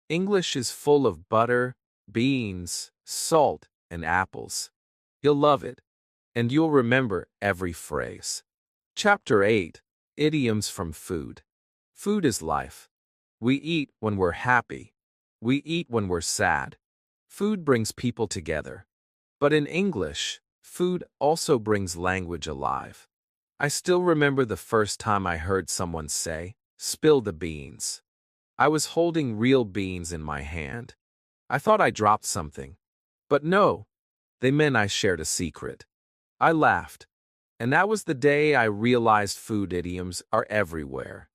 English is full of butter, beans, salt, and apples. You'll love it, and you'll remember every phrase. Chapter 8, Idioms from Food. Food is life. We eat when we're happy. We eat when we're sad. Food brings people together. But in English, food also brings language alive. I still remember the first time I heard someone say, spill the beans. I was holding real beans in my hand. I thought I dropped something. But no, they meant I shared a secret. I laughed. And that was the day I realized food idioms are everywhere.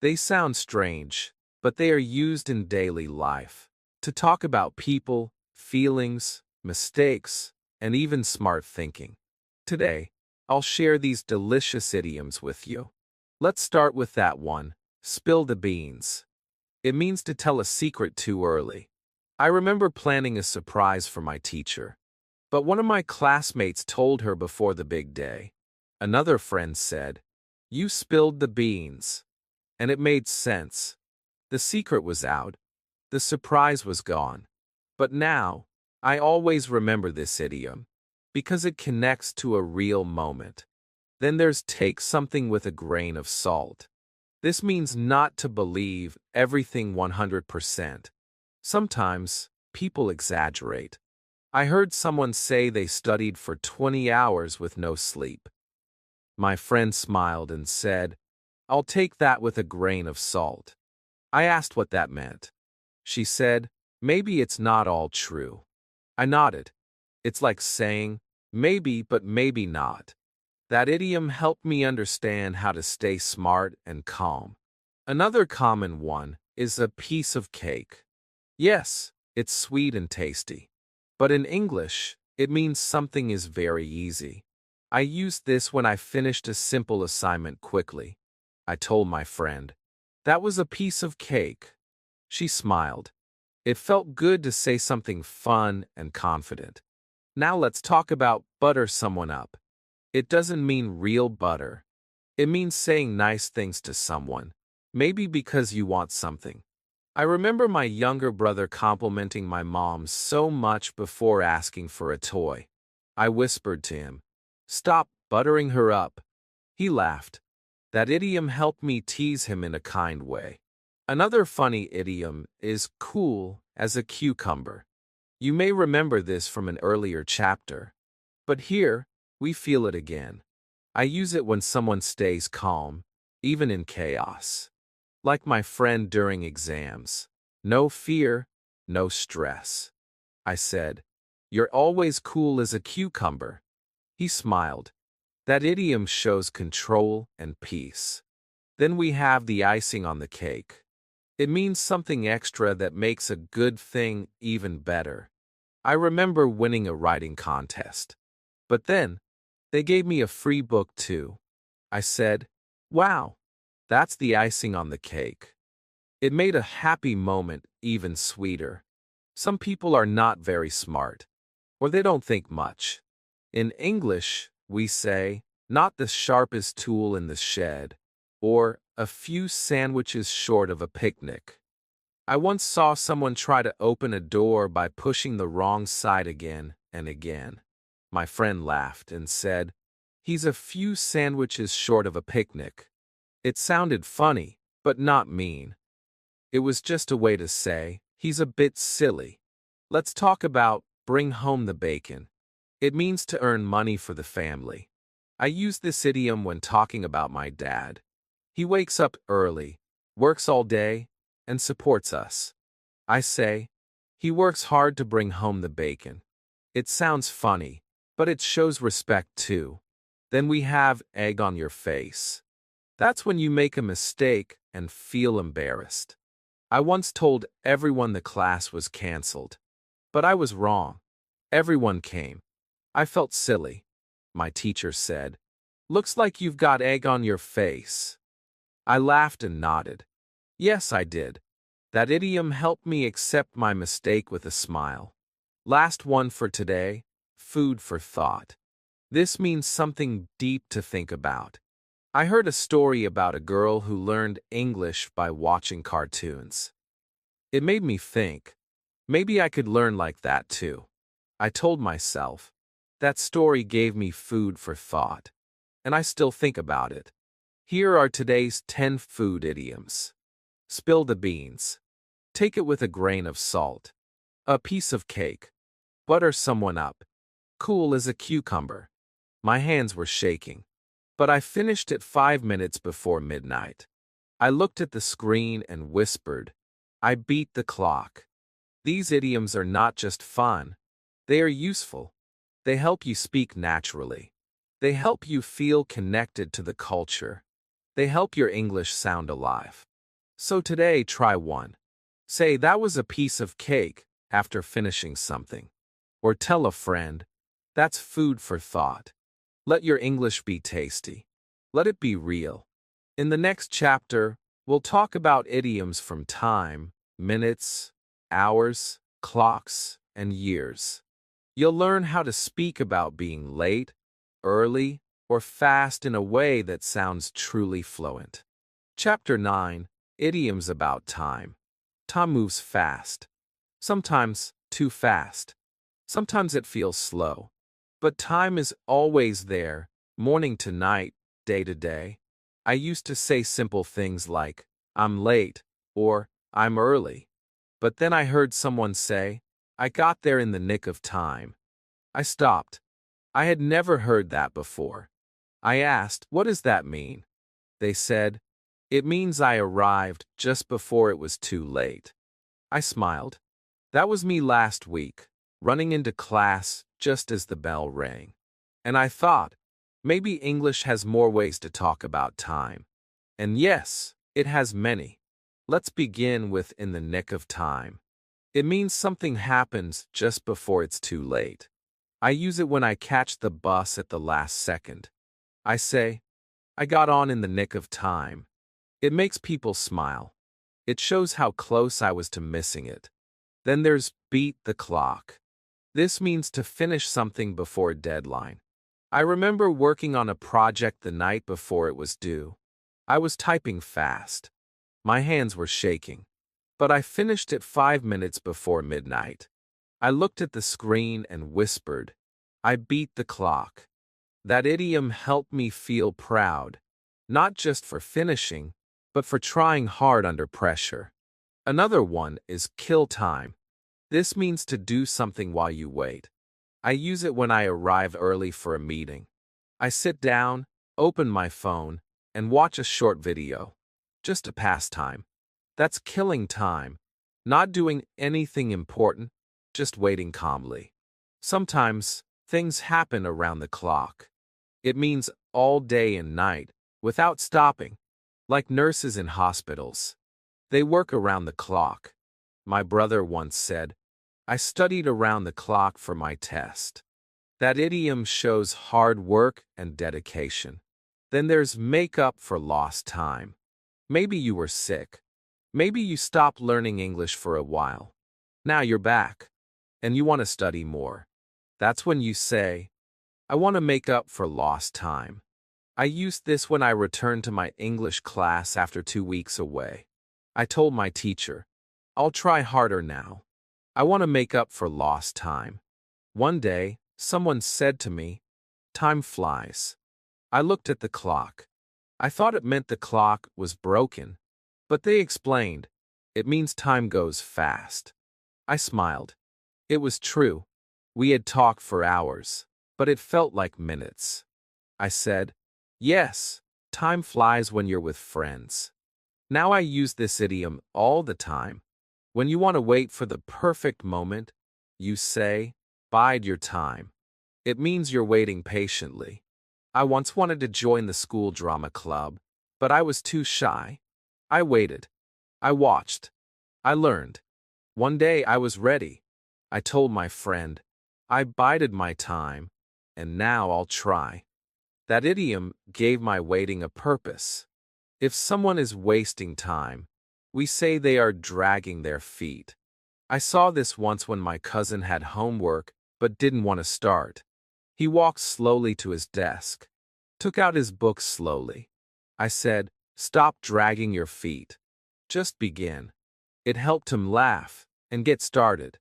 They sound strange, but they are used in daily life to talk about people, feelings, mistakes, and even smart thinking. Today, I'll share these delicious idioms with you. Let's start with that one, spill the beans. It means to tell a secret too early. I remember planning a surprise for my teacher, but one of my classmates told her before the big day. Another friend said, you spilled the beans. And it made sense. The secret was out. The surprise was gone. But now, I always remember this idiom, because it connects to a real moment. Then there's take something with a grain of salt. This means not to believe everything 100%. Sometimes, people exaggerate. I heard someone say they studied for 20 hours with no sleep. My friend smiled and said, I'll take that with a grain of salt. I asked what that meant. She said, maybe it's not all true. I nodded. It's like saying, maybe but maybe not. That idiom helped me understand how to stay smart and calm. Another common one is a piece of cake. Yes, it's sweet and tasty. But in English, it means something is very easy. I used this when I finished a simple assignment quickly. I told my friend, that was a piece of cake. She smiled. It felt good to say something fun and confident. Now let's talk about butter someone up. It doesn't mean real butter. It means saying nice things to someone, maybe because you want something. I remember my younger brother complimenting my mom so much before asking for a toy. I whispered to him, stop buttering her up. He laughed. That idiom helped me tease him in a kind way. Another funny idiom is cool as a cucumber. You may remember this from an earlier chapter. But here, we feel it again. I use it when someone stays calm, even in chaos. Like my friend during exams. No fear, no stress. I said, you're always cool as a cucumber. He smiled. That idiom shows control and peace. Then we have the icing on the cake. It means something extra that makes a good thing even better. I remember winning a writing contest. But then, they gave me a free book too. I said, wow, that's the icing on the cake. It made a happy moment even sweeter. Some people are not very smart, or they don't think much. In English, we say, not the sharpest tool in the shed, or a few sandwiches short of a picnic. I once saw someone try to open a door by pushing the wrong side again and again. My friend laughed and said, he's a few sandwiches short of a picnic. It sounded funny, but not mean. It was just a way to say, he's a bit silly. Let's talk about bring home the bacon. It means to earn money for the family. I use this idiom when talking about my dad. He wakes up early, works all day, and supports us. I say, he works hard to bring home the bacon. It sounds funny, but it shows respect too. Then we have egg on your face. That's when you make a mistake and feel embarrassed. I once told everyone the class was canceled. But I was wrong. Everyone came. I felt silly. My teacher said, "Looks like you've got egg on your face." I laughed and nodded. Yes, I did. That idiom helped me accept my mistake with a smile. Last one for today, food for thought. This means something deep to think about. I heard a story about a girl who learned English by watching cartoons. It made me think, maybe I could learn like that too. I told myself, that story gave me food for thought, and I still think about it. Here are today's 10 food idioms. Spill the beans. Take it with a grain of salt. A piece of cake. Butter someone up. Cool as a cucumber. My hands were shaking. But I finished it 5 minutes before midnight. I looked at the screen and whispered, I beat the clock. These idioms are not just fun. They are useful. They help you speak naturally. They help you feel connected to the culture. They help your English sound alive. So today, try one. Say, that was a piece of cake after finishing something. Or tell a friend, that's food for thought. Let your English be tasty. Let it be real. In the next chapter, we'll talk about idioms from time, minutes, hours, clocks, and years. You'll learn how to speak about being late, early, or fast in a way that sounds truly fluent. Chapter 9, Idioms about time. Time moves fast. Sometimes too fast. Sometimes it feels slow. But time is always there, morning to night, day to day. I used to say simple things like, I'm late, or I'm early. But then I heard someone say, I got there in the nick of time. I stopped. I had never heard that before. I asked, what does that mean? They said, it means I arrived just before it was too late. I smiled. That was me last week, running into class just as the bell rang. And I thought, maybe English has more ways to talk about time. And yes, it has many. Let's begin with in the nick of time. It means something happens just before it's too late. I use it when I catch the bus at the last second. I say, I got on in the nick of time. It makes people smile. It shows how close I was to missing it. Then there's beat the clock. This means to finish something before a deadline. I remember working on a project the night before it was due. I was typing fast. My hands were shaking. But I finished it 5 minutes before midnight. I looked at the screen and whispered, I beat the clock. That idiom helped me feel proud, not just for finishing, but for trying hard under pressure. Another one is kill time. This means to do something while you wait. I use it when I arrive early for a meeting. I sit down, open my phone, and watch a short video. Just to pass time. That's killing time. Not doing anything important, just waiting calmly. Sometimes, things happen around the clock. It means all day and night, without stopping. Like nurses in hospitals. They work around the clock. My brother once said, I studied around the clock for my test. That idiom shows hard work and dedication. Then there's make up for lost time. Maybe you were sick. Maybe you stopped learning English for a while. Now you're back. And you want to study more. That's when you say, I want to make up for lost time. I used this when I returned to my English class after 2 weeks away. I told my teacher, I'll try harder now. I want to make up for lost time. One day, someone said to me, time flies. I looked at the clock. I thought it meant the clock was broken, but they explained, it means time goes fast. I smiled. It was true. We had talked for hours, but it felt like minutes. I said, yes, time flies when you're with friends. Now I use this idiom all the time. When you want to wait for the perfect moment, you say, bide your time. It means you're waiting patiently. I once wanted to join the school drama club, but I was too shy. I waited. I watched. I learned. One day I was ready. I told my friend, I bided my time, and now I'll try. That idiom gave my waiting a purpose. If someone is wasting time, we say they are dragging their feet. I saw this once when my cousin had homework but didn't want to start. He walked slowly to his desk, took out his book slowly. I said, "Stop dragging your feet. Just begin." It helped him laugh and get started.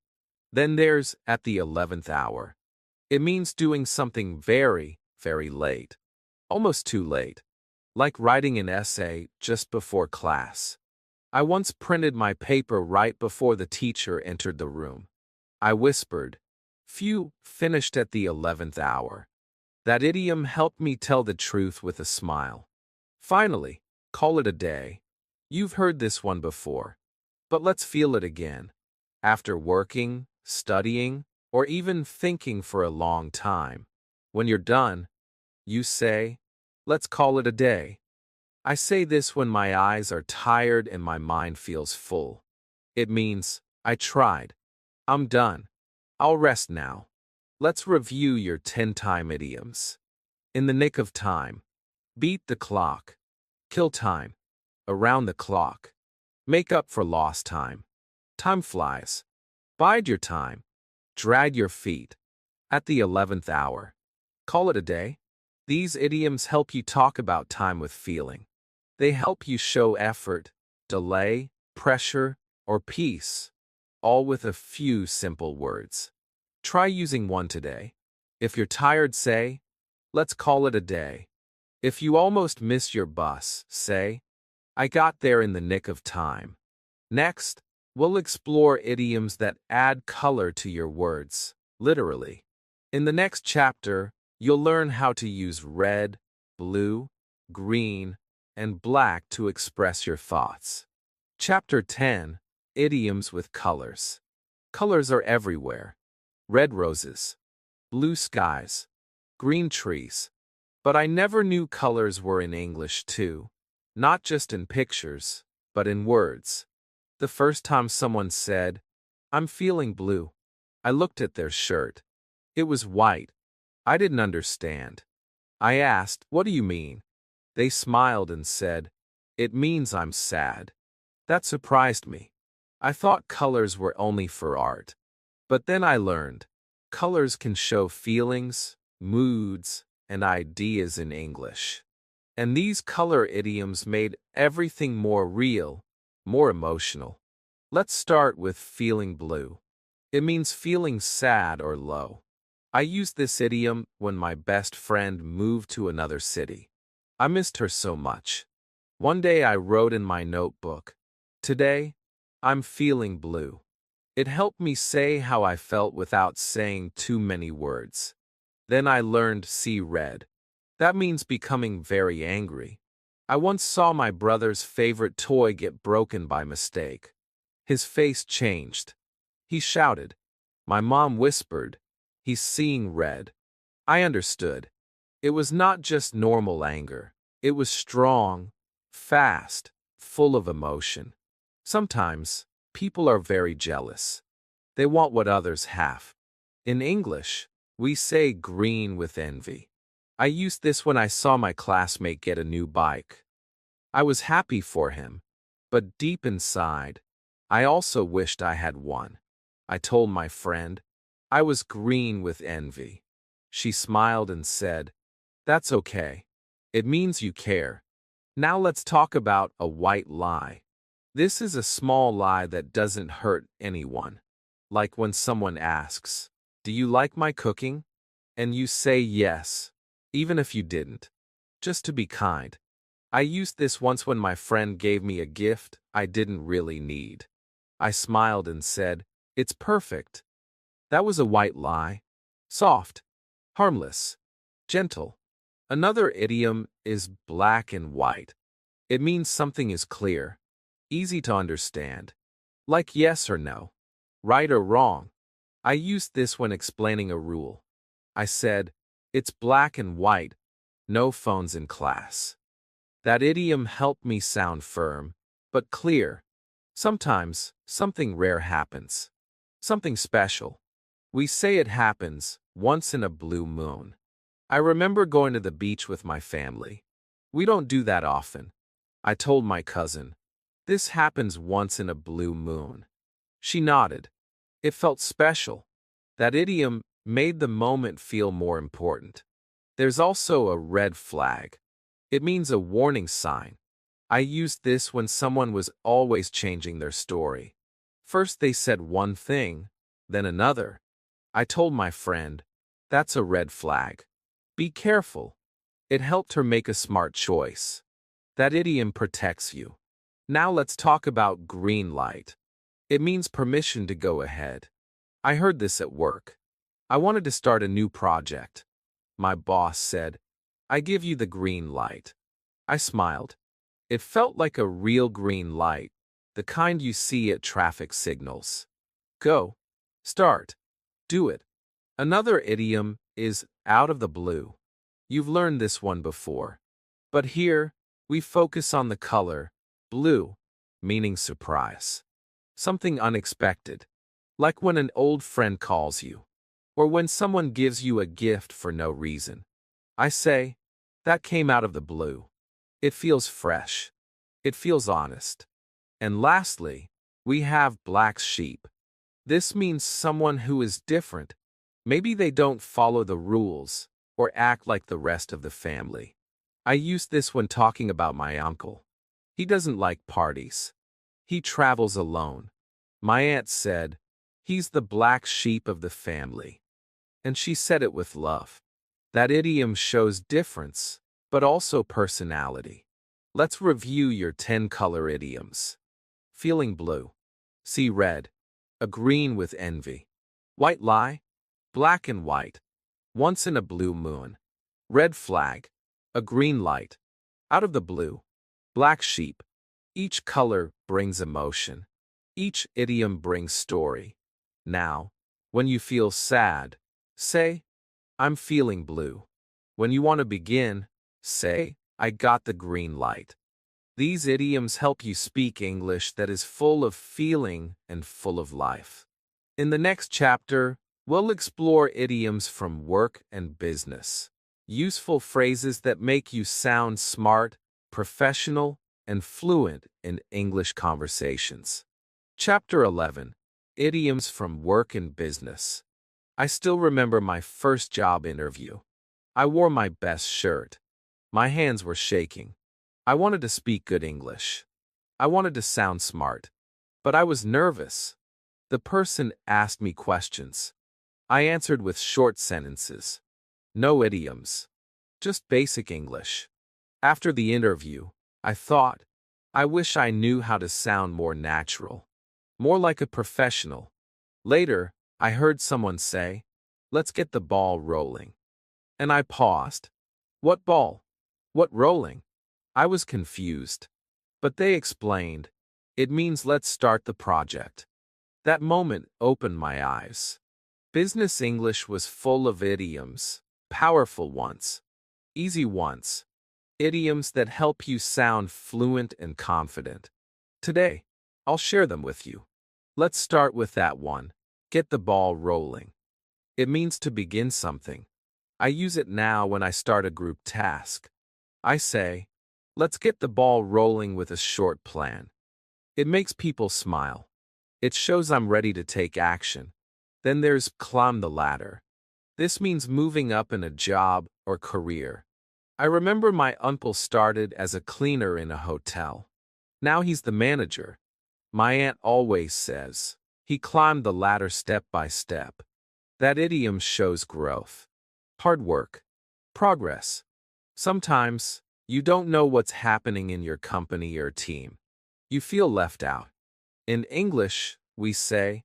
Then there's at the 11th hour. It means doing something very, very late. Almost too late. Like writing an essay just before class. I once printed my paper right before the teacher entered the room. I whispered, "Phew, finished at the 11th hour." That idiom helped me tell the truth with a smile. Finally, call it a day. You've heard this one before, but let's feel it again. After working, studying, or even thinking for a long time, when you're done, you say, "Let's call it a day." I say this when my eyes are tired and my mind feels full. It means, I tried. I'm done. I'll rest now. Let's review your 10-time idioms. In the nick of time. Beat the clock. Kill time. Around the clock. Make up for lost time. Time flies. Bide your time. Drag your feet. At the 11th hour. Call it a day. These idioms help you talk about time with feeling. They help you show effort, delay, pressure, or peace, all with a few simple words. Try using one today. If you're tired, say, "Let's call it a day." If you almost miss your bus, say, "I got there in the nick of time." Next, we'll explore idioms that add color to your words, literally. In the next chapter, you'll learn how to use red, blue, green, and black to express your thoughts. Chapter 10, Idioms with Colors. Colors are everywhere. Red roses, blue skies, green trees. But I never knew colors were in English too. Not just in pictures, but in words. The first time someone said, "I'm feeling blue," I looked at their shirt. It was white. I didn't understand. I asked, "What do you mean?" They smiled and said, "It means I'm sad." That surprised me. I thought colors were only for art. But then I learned, colors can show feelings, moods, and ideas in English. And these color idioms made everything more real, more emotional. Let's start with feeling blue. It means feeling sad or low. I used this idiom when my best friend moved to another city. I missed her so much. One day I wrote in my notebook, "Today, I'm feeling blue." It helped me say how I felt without saying too many words. Then I learned see red. That means becoming very angry. I once saw my brother's favorite toy get broken by mistake. His face changed. He shouted. My mom whispered, "He's seeing red." I understood. It was not just normal anger. It was strong, fast, full of emotion. Sometimes, people are very jealous. They want what others have. In English, we say green with envy. I used this when I saw my classmate get a new bike. I was happy for him, but deep inside, I also wished I had one. I told my friend, I was green with envy. She smiled and said, "That's okay. It means you care." Now let's talk about a white lie. This is a small lie that doesn't hurt anyone. Like when someone asks, "Do you like my cooking?" And you say yes, even if you didn't. Just to be kind. I used this once when my friend gave me a gift I didn't really need. I smiled and said, "It's perfect." That was a white lie. Soft, harmless, gentle. Another idiom is black and white. It means something is clear, easy to understand, like yes or no, right or wrong. I used this when explaining a rule. I said, "It's black and white, no phones in class." That idiom helped me sound firm, but clear. Sometimes, Something rare happens. Something special. We say it happens once in a blue moon. I remember going to the beach with my family. We don't do that often. I told my cousin, "This happens once in a blue moon." She nodded. It felt special. That idiom made the moment feel more important. There's also a red flag. It means a warning sign. I used this when someone was always changing their story. First they said one thing, then another. I told my friend, "That's a red flag. Be careful." It helped her make a smart choice. That idiom protects you. Now let's talk about green light. It means permission to go ahead. I heard this at work. I wanted to start a new project. My boss said, "I give you the green light." I smiled. It felt like a real green light, the kind you see at traffic signals. Go. Start. Do it. Another idiom is out of the blue. You've learned this one before. But here, we focus on the color, blue, meaning surprise. Something unexpected. Like when an old friend calls you, or when someone gives you a gift for no reason. I say, that came out of the blue. It feels fresh. It feels honest. And lastly, we have black sheep. This means someone who is different. Maybe they don't follow the rules or act like the rest of the family. I use this when talking about my uncle. He doesn't like parties. He travels alone. My aunt said, "He's the black sheep of the family." And she said it with love. That idiom shows difference, but also personality. Let's review your 10-color idioms. Feeling blue. See red. A green with envy. White lie. Black and white. Once in a blue moon. Red flag. A green light. Out of the blue. Black sheep. Each color brings emotion. Each idiom brings story. Now, when you feel sad, say, "I'm feeling blue." When you want to begin, say, "I got the green light." These idioms help you speak English that is full of feeling and full of life. In the next chapter, we'll explore idioms from work and business. Useful phrases that make you sound smart, professional, and fluent in English conversations. Chapter 11. Idioms from Work and Business. I still remember my first job interview. I wore my best shirt. My hands were shaking. I wanted to speak good English. I wanted to sound smart. But I was nervous. The person asked me questions. I answered with short sentences. No idioms. Just basic English. After the interview, I thought, I wish I knew how to sound more natural. More like a professional. Later, I heard someone say, "Let's get the ball rolling." And I paused. What ball? What rolling? I was confused. But they explained, "It means let's start the project." That moment opened my eyes. Business English was full of idioms, powerful ones, easy ones, idioms that help you sound fluent and confident. Today, I'll share them with you. Let's start with that one. Get the ball rolling. It means to begin something. I use it now when I start a group task. I say, "Let's get the ball rolling with a short plan." It makes people smile. It shows I'm ready to take action. Then there's climb the ladder. This means moving up in a job or career. I remember my uncle started as a cleaner in a hotel. Now he's the manager. My aunt always says, he climbed the ladder step by step. That idiom shows growth. Hard work. Progress. Sometimes, you don't know what's happening in your company or team. You feel left out. In English, we say,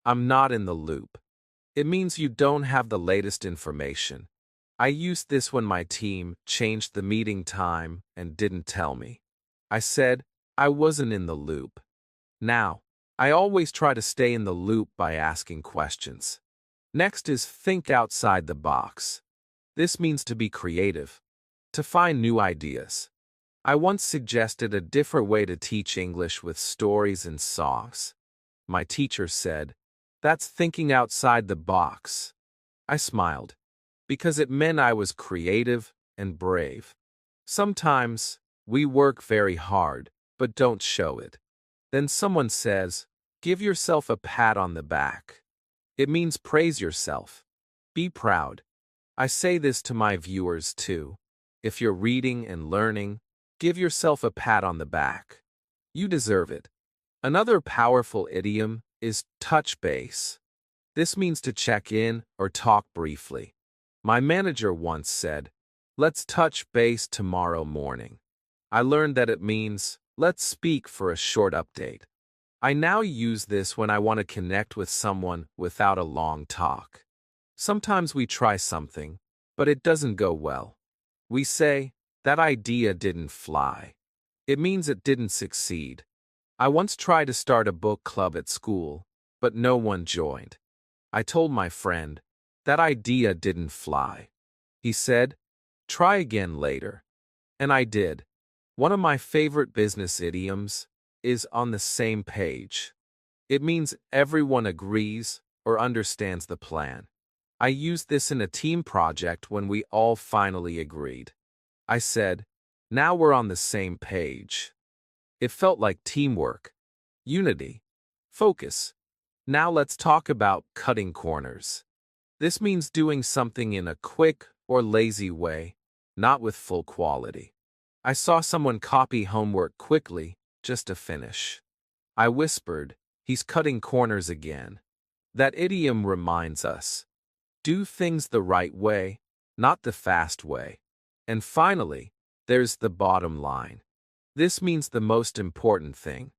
"I'm not in the loop." It means you don't have the latest information. I used this when my team changed the meeting time and didn't tell me. I said, I wasn't in the loop. Now, I always try to stay in the loop by asking questions. Next is think outside the box. This means to be creative, to find new ideas. I once suggested a different way to teach English with stories and songs. My teacher said, "That's thinking outside the box." I smiled, because it meant I was creative and brave. Sometimes, we work very hard, but don't show it. Then someone says, "Give yourself a pat on the back." It means praise yourself. Be proud. I say this to my viewers too. If you're reading and learning, give yourself a pat on the back. You deserve it. Another powerful idiom is touch base. This means to check in or talk briefly. My manager once said, "Let's touch base tomorrow morning." I learned that it means, let's speak for a short update. I now use this when I want to connect with someone without a long talk. Sometimes we try something, but it doesn't go well. We say, "That idea didn't fly." It means it didn't succeed. I once tried to start a book club at school, but no one joined. I told my friend, "That idea didn't fly." He said, "Try again later." And I did. One of my favorite business idioms is on the same page. It means everyone agrees or understands the plan. I used this in a team project when we all finally agreed. I said, "Now we're on the same page." It felt like teamwork, unity, focus. Now let's talk about cutting corners. This means doing something in a quick or lazy way, not with full quality. I saw someone copy homework quickly just to finish. I whispered, "He's cutting corners again." That idiom reminds us, do things the right way, not the fast way. And finally, there's the bottom line. This means the most important thing.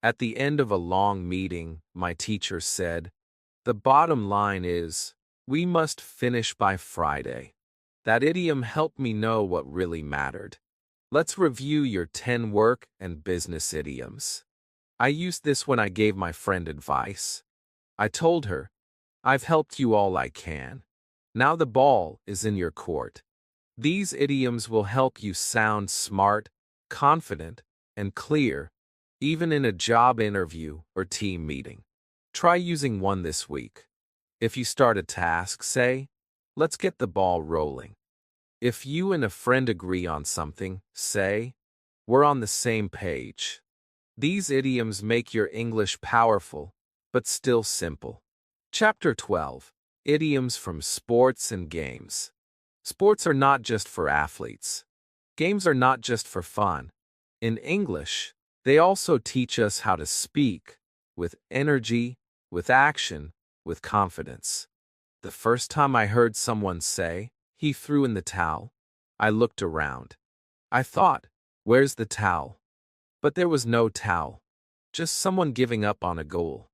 At the end of a long meeting, my teacher said, "The bottom line is, we must finish by Friday." That idiom helped me know what really mattered. Let's review your 10 work and business idioms. I used this when I gave my friend advice. I told her, "I've helped you all I can. Now the ball is in your court." These idioms will help you sound smart, confident, and clear, even in a job interview or team meeting. Try using one this week. If you start a task, say, "Let's get the ball rolling." If you and a friend agree on something, say, "We're on the same page." These idioms make your English powerful, but still simple. Chapter 12. Idioms from Sports and Games. Sports are not just for athletes. Games are not just for fun. In English, they also teach us how to speak with energy, with action, with confidence. The first time I heard someone say, "He threw in the towel," I looked around. I thought, "Where's the towel?" But there was no towel, just someone giving up on a goal.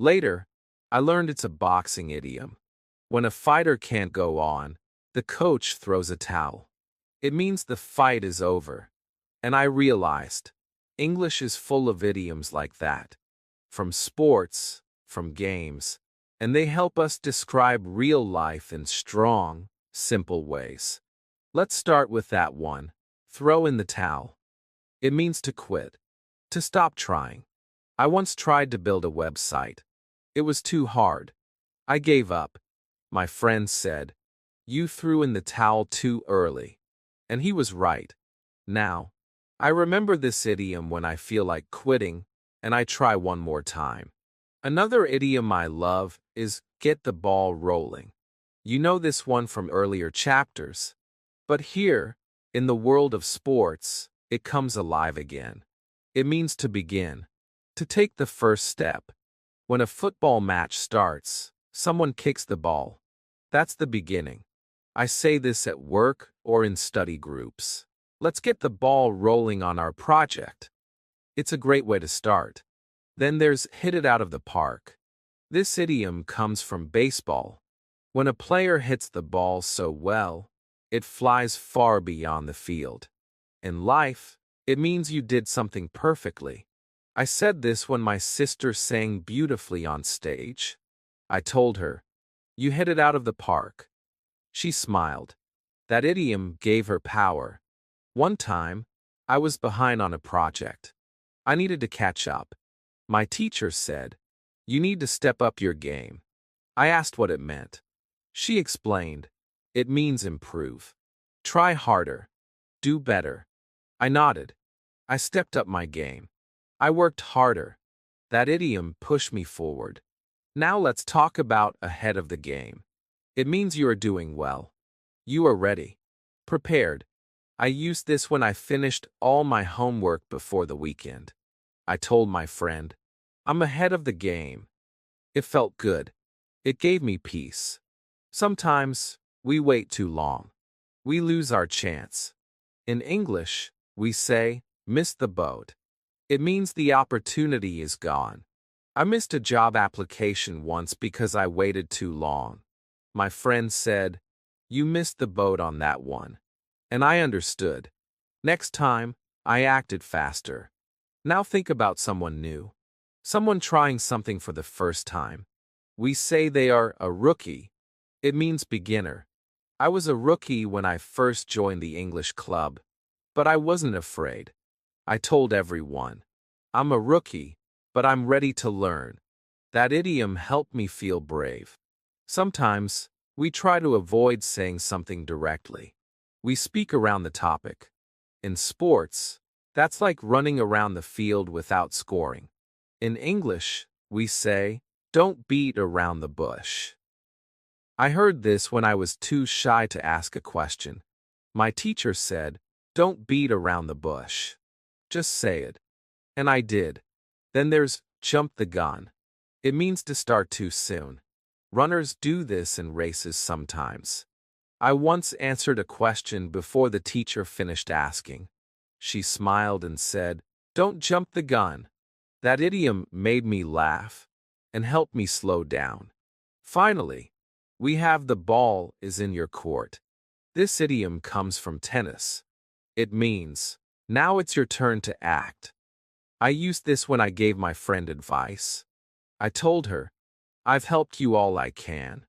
Later, I learned it's a boxing idiom. When a fighter can't go on, the coach throws a towel. It means the fight is over. And I realized, English is full of idioms like that. From sports, from games, and they help us describe real life in strong, simple ways. Let's start with that one. Throw in the towel. It means to quit, to stop trying. I once tried to build a website. It was too hard. I gave up. My friend said, "You threw in the towel too early." And he was right. Now, I remember this idiom when I feel like quitting, and I try one more time. Another idiom I love is get the ball rolling. You know this one from earlier chapters. But here, in the world of sports, it comes alive again. It means to begin, to take the first step. When a football match starts, someone kicks the ball. That's the beginning. I say this at work or in study groups. Let's get the ball rolling on our project. It's a great way to start. Then there's hit it out of the park. This idiom comes from baseball. When a player hits the ball so well, it flies far beyond the field. In life, it means you did something perfectly. I said this when my sister sang beautifully on stage. I told her, "You hit it out of the park." She smiled. That idiom gave her power. One time, I was behind on a project. I needed to catch up. My teacher said, You need to step up your game. I asked what it meant. She explained. It means improve. Try harder. Do better. I nodded. I stepped up my game. I worked harder. That idiom pushed me forward. Now let's talk about ahead of the game. It means you are doing well. You are ready. Prepared. I used this when I finished all my homework before the weekend. I told my friend, I'm ahead of the game. It felt good. It gave me peace. Sometimes, we wait too long. We lose our chance. In English, we say, miss the boat. It means the opportunity is gone. I missed a job application once because I waited too long. My friend said, you missed the boat on that one. And I understood. Next time, I acted faster. Now think about someone new. Someone trying something for the first time. We say they are a rookie. It means beginner. I was a rookie when I first joined the English club, but I wasn't afraid. I told everyone, I'm a rookie, but I'm ready to learn. That idiom helped me feel brave. Sometimes, we try to avoid saying something directly. We speak around the topic. In sports, that's like running around the field without scoring. In English, we say, don't beat around the bush. I heard this when I was too shy to ask a question. My teacher said, don't beat around the bush. Just say it. And I did. Then there's jump the gun. It means to start too soon. Runners do this in races sometimes. I once answered a question before the teacher finished asking. She smiled and said, don't jump the gun. That idiom made me laugh and helped me slow down. Finally, we have the ball is in your court. This idiom comes from tennis. It means, now it's your turn to act. I used this when I gave my friend advice. I told her, I've helped you all I can.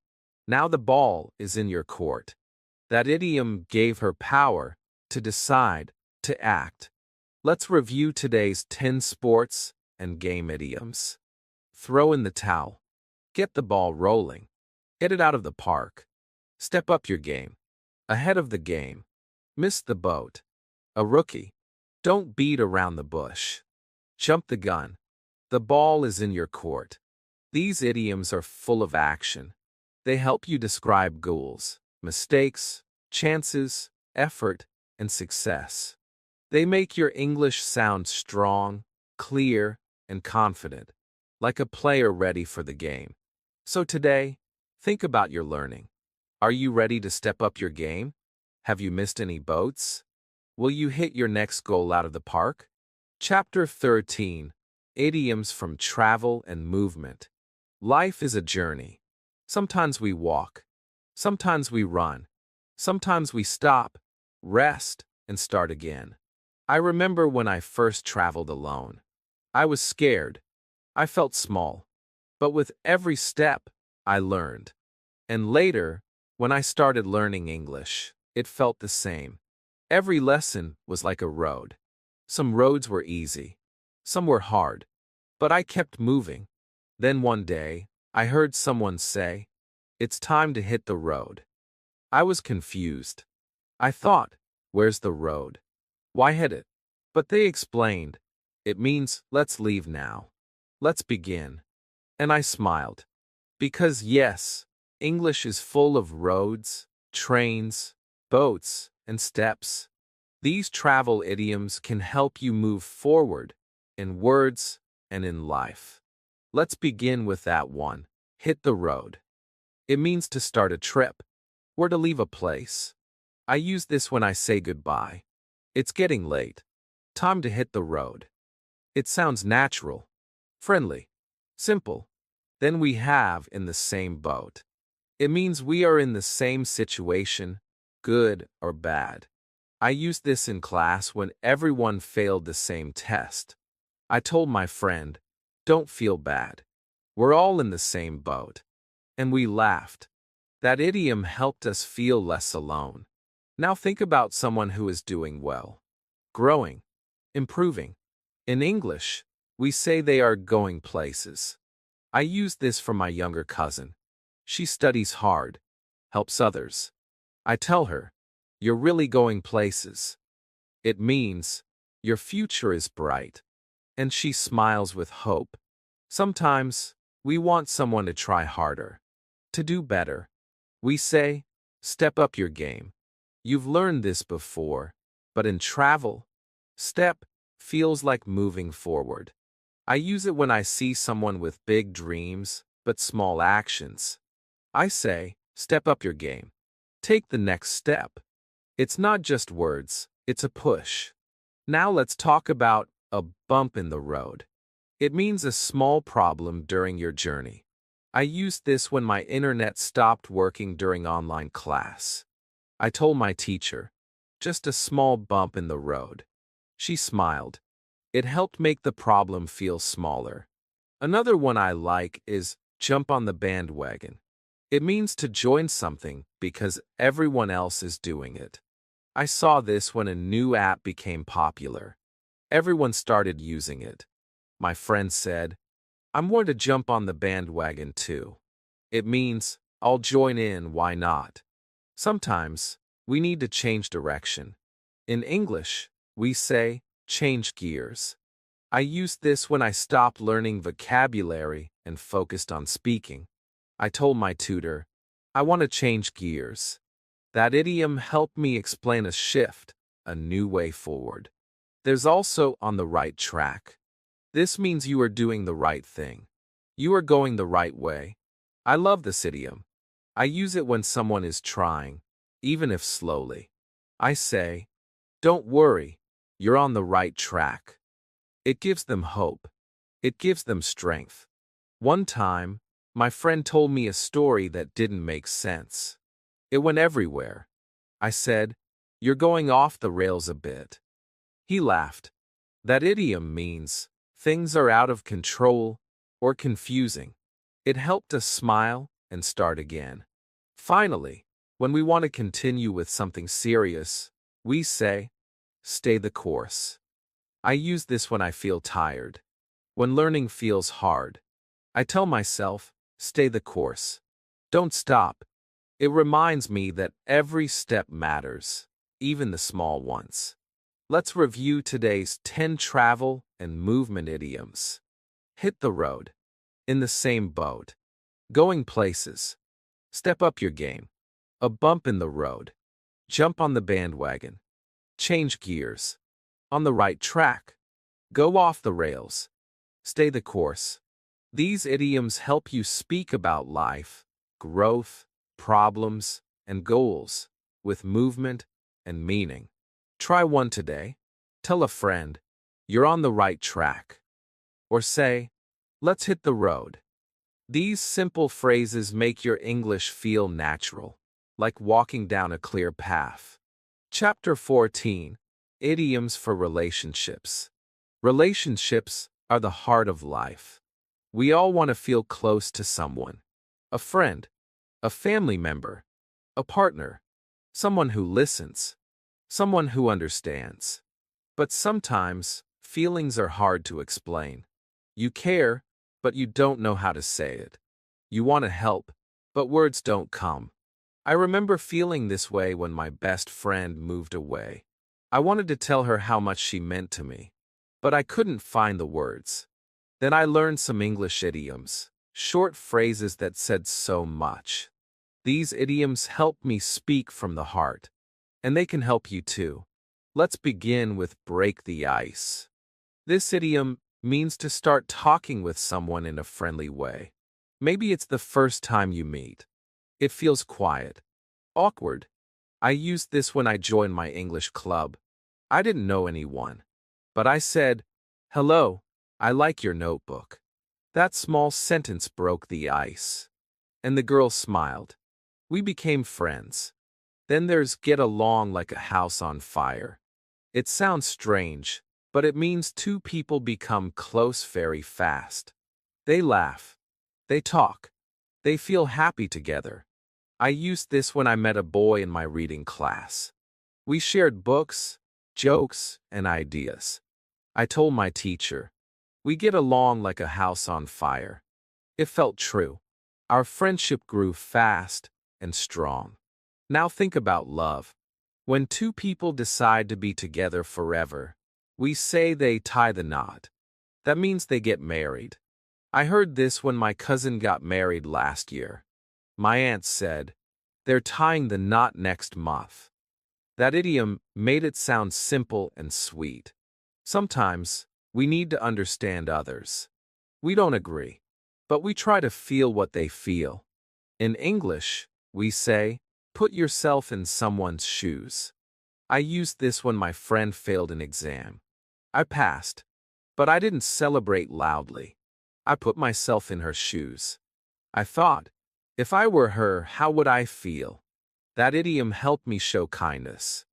Now the ball is in your court. That idiom gave her power to decide, to act. Let's review today's 10 sports and game idioms. Throw in the towel. Get the ball rolling. Get it out of the park. Step up your game. Ahead of the game. Miss the boat. A rookie. Don't beat around the bush. Jump the gun. The ball is in your court. These idioms are full of action. They help you describe goals, mistakes, chances, effort, and success. They make your English sound strong, clear, and confident, like a player ready for the game. So today, think about your learning. Are you ready to step up your game? Have you missed any boats? Will you hit your next goal out of the park? Chapter 13, Idioms from Travel and Movement. Life is a journey. Sometimes we walk. Sometimes we run. Sometimes we stop, rest, and start again. I remember when I first traveled alone. I was scared. I felt small. But with every step, I learned. And later, when I started learning English, it felt the same. Every lesson was like a road. Some roads were easy. Some were hard. But I kept moving. Then one day, I heard someone say, it's time to hit the road. I was confused. I thought, where's the road? Why hit it? But they explained, it means let's leave now. Let's begin. And I smiled. Because yes, English is full of roads, trains, boats, and steps. These travel idioms can help you move forward in words and in life. Let's begin with that one. Hit the road. It means to start a trip or to leave a place. I use this when I say goodbye. It's getting late. Time to hit the road. It sounds natural, friendly, simple. Then we have in the same boat. It means we are in the same situation, good or bad. I used this in class when everyone failed the same test. I told my friend, don't feel bad. We're all in the same boat. And we laughed. That idiom helped us feel less alone. Now think about someone who is doing well, growing, improving. In English, we say they are going places. I use this from my younger cousin. She studies hard, helps others. I tell her, "You're really going places." It means, "Your future is bright." And she smiles with hope. Sometimes, we want someone to try harder, to do better. We say, "Step up your game." You've learned this before, but in travel, step feels like moving forward. I use it when I see someone with big dreams, but small actions. I say, "Step up your game." Take the next step. It's not just words, it's a push. Now let's talk about a bump in the road. It means a small problem during your journey. I used this when my internet stopped working during online class. I told my teacher, "Just a small bump in the road." She smiled. It helped make the problem feel smaller. Another one I like is jump on the bandwagon. It means to join something because everyone else is doing it. I saw this when a new app became popular. Everyone started using it. My friend said, "I'm going to jump on the bandwagon too." It means, "I'll join in, why not?" Sometimes, we need to change direction. In English, we say, change gears. I used this when I stopped learning vocabulary and focused on speaking. I told my tutor, "I want to change gears." That idiom helped me explain a shift, a new way forward. There's also on the right track. This means you are doing the right thing. You are going the right way. I love this idiom. I use it when someone is trying, even if slowly. I say, "Don't worry, you're on the right track." It gives them hope. It gives them strength. One time, my friend told me a story that didn't make sense. It went everywhere. I said, "You're going off the rails a bit." He laughed. That idiom means things are out of control or confusing. It helped us smile and start again. Finally, when we want to continue with something serious, we say, "Stay the course." I use this when I feel tired. When learning feels hard, I tell myself, "Stay the course." Don't stop. It reminds me that every step matters, even the small ones. Let's review today's 10 travel and movement idioms. Hit the road. In the same boat. Going places. Step up your game. A bump in the road. Jump on the bandwagon. Change gears. On the right track. Go off the rails. Stay the course. These idioms help you speak about life, growth, problems, and goals, with movement and meaning. Try one today. Tell a friend, "You're on the right track." Or say, "Let's hit the road." These simple phrases make your English feel natural, like walking down a clear path. Chapter 14, Idioms for Relationships. Relationships are the heart of life. We all want to feel close to someone. A friend, a family member, a partner, someone who listens, someone who understands. But sometimes, feelings are hard to explain. You care, but you don't know how to say it. You want to help, but words don't come. I remember feeling this way when my best friend moved away. I wanted to tell her how much she meant to me, but I couldn't find the words. Then I learned some English idioms, short phrases that said so much. These idioms help me speak from the heart, and they can help you too. Let's begin with break the ice. This idiom means to start talking with someone in a friendly way. Maybe it's the first time you meet. It feels quiet, awkward. I used this when I joined my English club. I didn't know anyone, but I said, "Hello, I like your notebook." That small sentence broke the ice. And the girl smiled. We became friends. Then there's get along like a house on fire. It sounds strange, but it means two people become close very fast. They laugh. They talk. They feel happy together. I used this when I met a boy in my reading class. We shared books, jokes, and ideas. I told my teacher, "We get along like a house on fire." It felt true. Our friendship grew fast and strong. Now think about love. When two people decide to be together forever, we say they tie the knot. That means they get married. I heard this when my cousin got married last year. My aunt said, "They're tying the knot next month." That idiom made it sound simple and sweet. Sometimes, we need to understand others. We don't agree, but we try to feel what they feel. In English, we say, put yourself in someone's shoes. I used this when my friend failed an exam. I passed, but I didn't celebrate loudly. I put myself in her shoes. I thought, if I were her, how would I feel? That idiom helped me show kindness.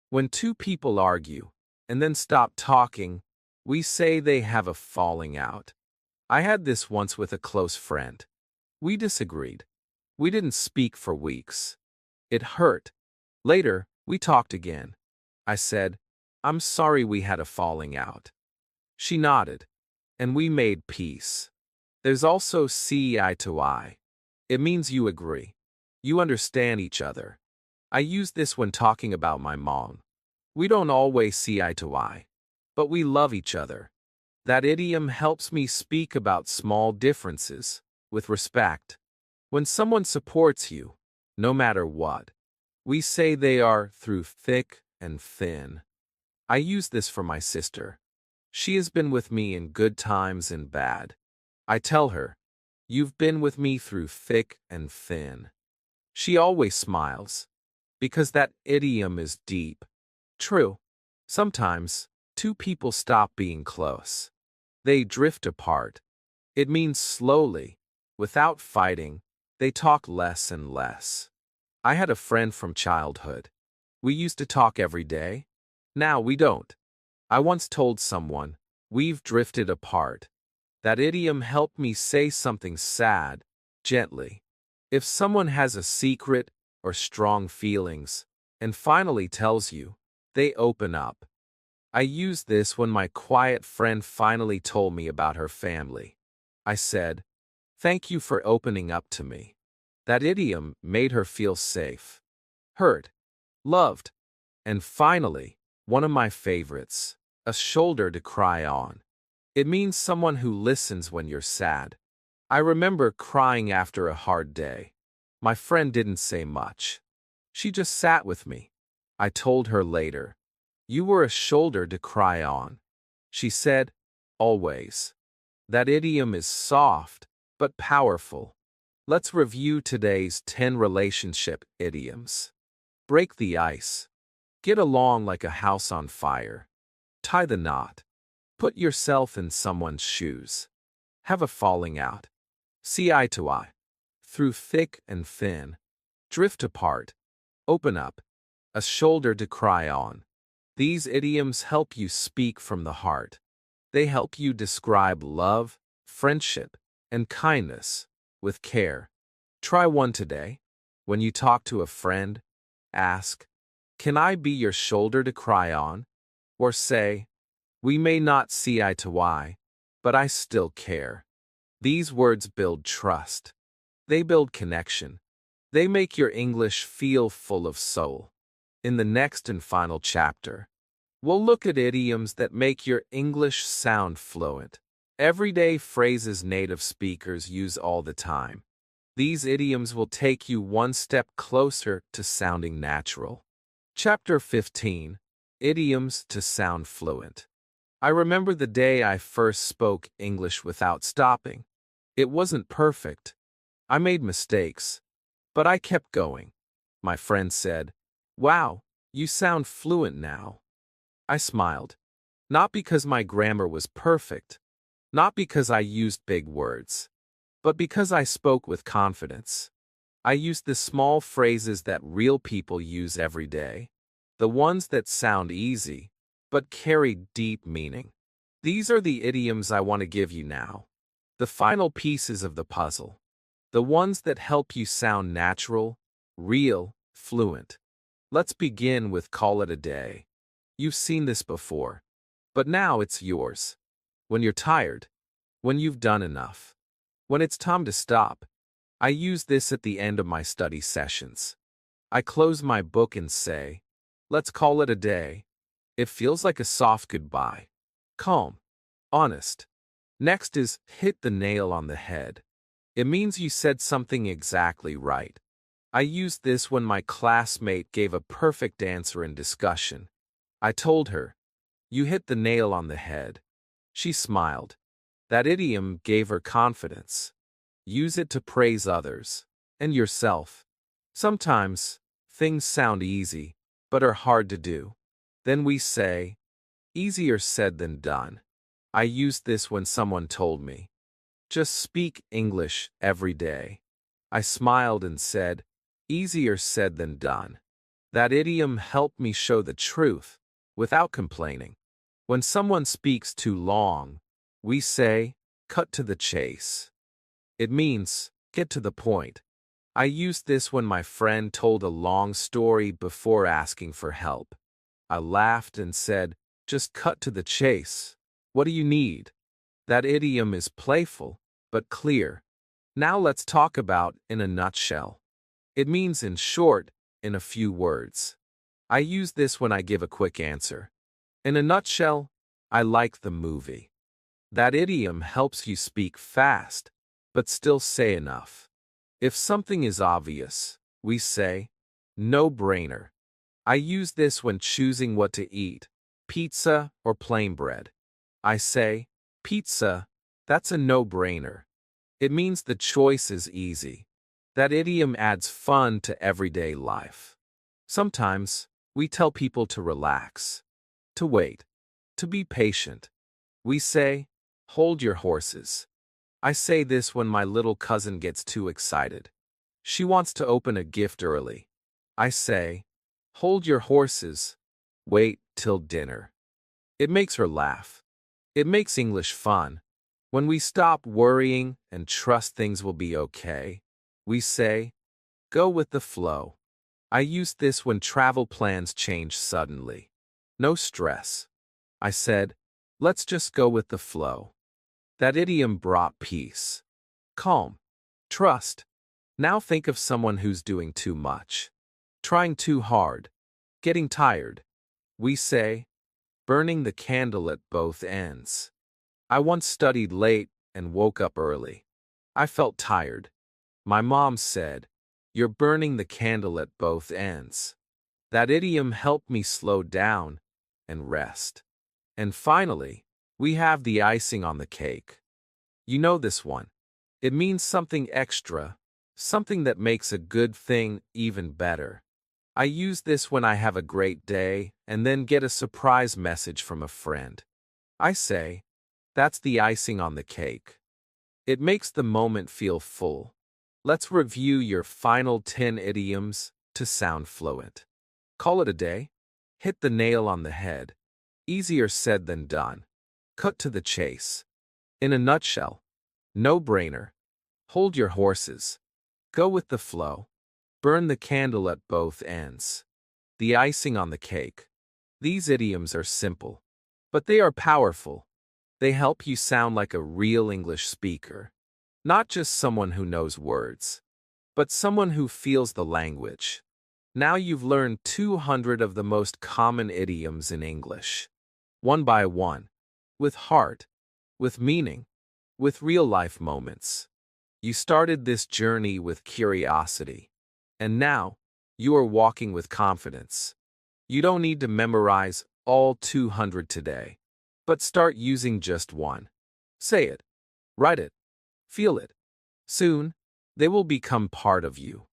When two people argue and then stop talking, we say they have a falling out. I had this once with a close friend. We disagreed. We didn't speak for weeks. It hurt. Later, we talked again. I said, "I'm sorry we had a falling out." She nodded, and we made peace. There's also see eye to eye. It means you agree. You understand each other. I use this when talking about my mom. We don't always see eye to eye, but we love each other. That idiom helps me speak about small differences with respect. When someone supports you, no matter what, we say they are through thick and thin. I use this for my sister. She has been with me in good times and bad. I tell her, "You've been with me through thick and thin." She always smiles, because that idiom is deep. True, sometimes two people stop being close. They drift apart. It means slowly, without fighting, they talk less and less. I had a friend from childhood. We used to talk every day. Now we don't. I once told someone, "We've drifted apart." That idiom helped me say something sad, gently. If someone has a secret or strong feelings, and finally tells you, they open up. I used this when my quiet friend finally told me about her family. I said, "Thank you for opening up to me." That idiom made her feel safe, heard, loved, and finally, one of my favorites, a shoulder to cry on. It means someone who listens when you're sad. I remember crying after a hard day. My friend didn't say much. She just sat with me. I told her later, "You were a shoulder to cry on." She said, "Always." That idiom is soft, but powerful. Let's review today's 10 relationship idioms. Break the ice. Get along like a house on fire. Tie the knot. Put yourself in someone's shoes. Have a falling out. See eye to eye. Through thick and thin. Drift apart. Open up. A shoulder to cry on. These idioms help you speak from the heart. They help you describe love, friendship, and kindness with care. Try one today. When you talk to a friend, ask, "Can I be your shoulder to cry on?" Or say, "We may not see eye to eye, but I still care." These words build trust. They build connection. They make your English feel full of soul. In the next and final chapter, we'll look at idioms that make your English sound fluent. Everyday phrases native speakers use all the time. These idioms will take you one step closer to sounding natural. Chapter 15. Idioms to sound fluent. I remember the day I first spoke English without stopping. It wasn't perfect. I made mistakes, but I kept going. My friend said, "Wow, you sound fluent now." I smiled. Not because my grammar was perfect, not because I used big words, but because I spoke with confidence. I used the small phrases that real people use every day, the ones that sound easy, but carry deep meaning. These are the idioms I want to give you now. The final pieces of the puzzle. The ones that help you sound natural, real, fluent. Let's begin with call it a day. You've seen this before, but now it's yours. When you're tired, when you've done enough. When it's time to stop, I use this at the end of my study sessions. I close my book and say, let's call it a day. It feels like a soft goodbye. Calm. Honest. Next is hit the nail on the head. It means you said something exactly right. I used this when my classmate gave a perfect answer in discussion. I told her, you hit the nail on the head. She smiled. That idiom gave her confidence. Use it to praise others and yourself. Sometimes, things sound easy, but are hard to do. Then we say, easier said than done. I used this when someone told me, just speak English every day. I smiled and said, easier said than done. That idiom helped me show the truth without complaining. When someone speaks too long, we say, cut to the chase. It means, get to the point. I used this when my friend told a long story before asking for help. I laughed and said, just cut to the chase. What do you need? That idiom is playful, but clear. Now let's talk about in a nutshell. It means in short, in a few words. I use this when I give a quick answer. In a nutshell, I like the movie. That idiom helps you speak fast, but still say enough. If something is obvious, we say, no-brainer. I use this when choosing what to eat, pizza or plain bread. I say, pizza, that's a no-brainer. It means the choice is easy. That idiom adds fun to everyday life. Sometimes, we tell people to relax, to wait, to be patient. We say, hold your horses. I say this when my little cousin gets too excited. She wants to open a gift early. I say, hold your horses, wait till dinner. It makes her laugh. It makes English fun. When we stop worrying and trust things will be okay, we say, go with the flow. I used this when travel plans change suddenly. No stress. I said, let's just go with the flow. That idiom brought peace, calm, trust. Now think of someone who's doing too much, trying too hard, getting tired. We say, burning the candle at both ends. I once studied late and woke up early. I felt tired. My mom said, you're burning the candle at both ends. That idiom helped me slow down and rest. And finally, we have the icing on the cake. You know this one. It means something extra, something that makes a good thing even better. I use this when I have a great day and then get a surprise message from a friend. I say, that's the icing on the cake. It makes the moment feel full. Let's review your final 10 idioms to sound fluent. Call it a day. Hit the nail on the head. Easier said than done. Cut to the chase. In a nutshell. No-brainer. Hold your horses. Go with the flow. Burn the candle at both ends. The icing on the cake. These idioms are simple, but they are powerful. They help you sound like a real English speaker. Not just someone who knows words, but someone who feels the language. Now you've learned 200 of the most common idioms in English. One by one. With heart. With meaning. With real-life moments. You started this journey with curiosity. And now, you are walking with confidence. You don't need to memorize all 200 today. But start using just one. Say it. Write it. Feel it. Soon, they will become part of you.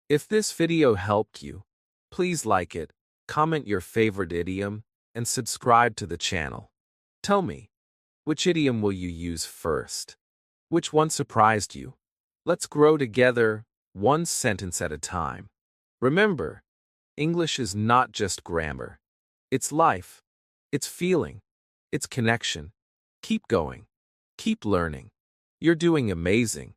If this video helped you, please like it, comment your favorite idiom, and subscribe to the channel. Tell me, which idiom will you use first? Which one surprised you? Let's grow together, one sentence at a time. Remember, English is not just grammar. It's life. It's feeling. It's connection. Keep going. Keep learning. You're doing amazing.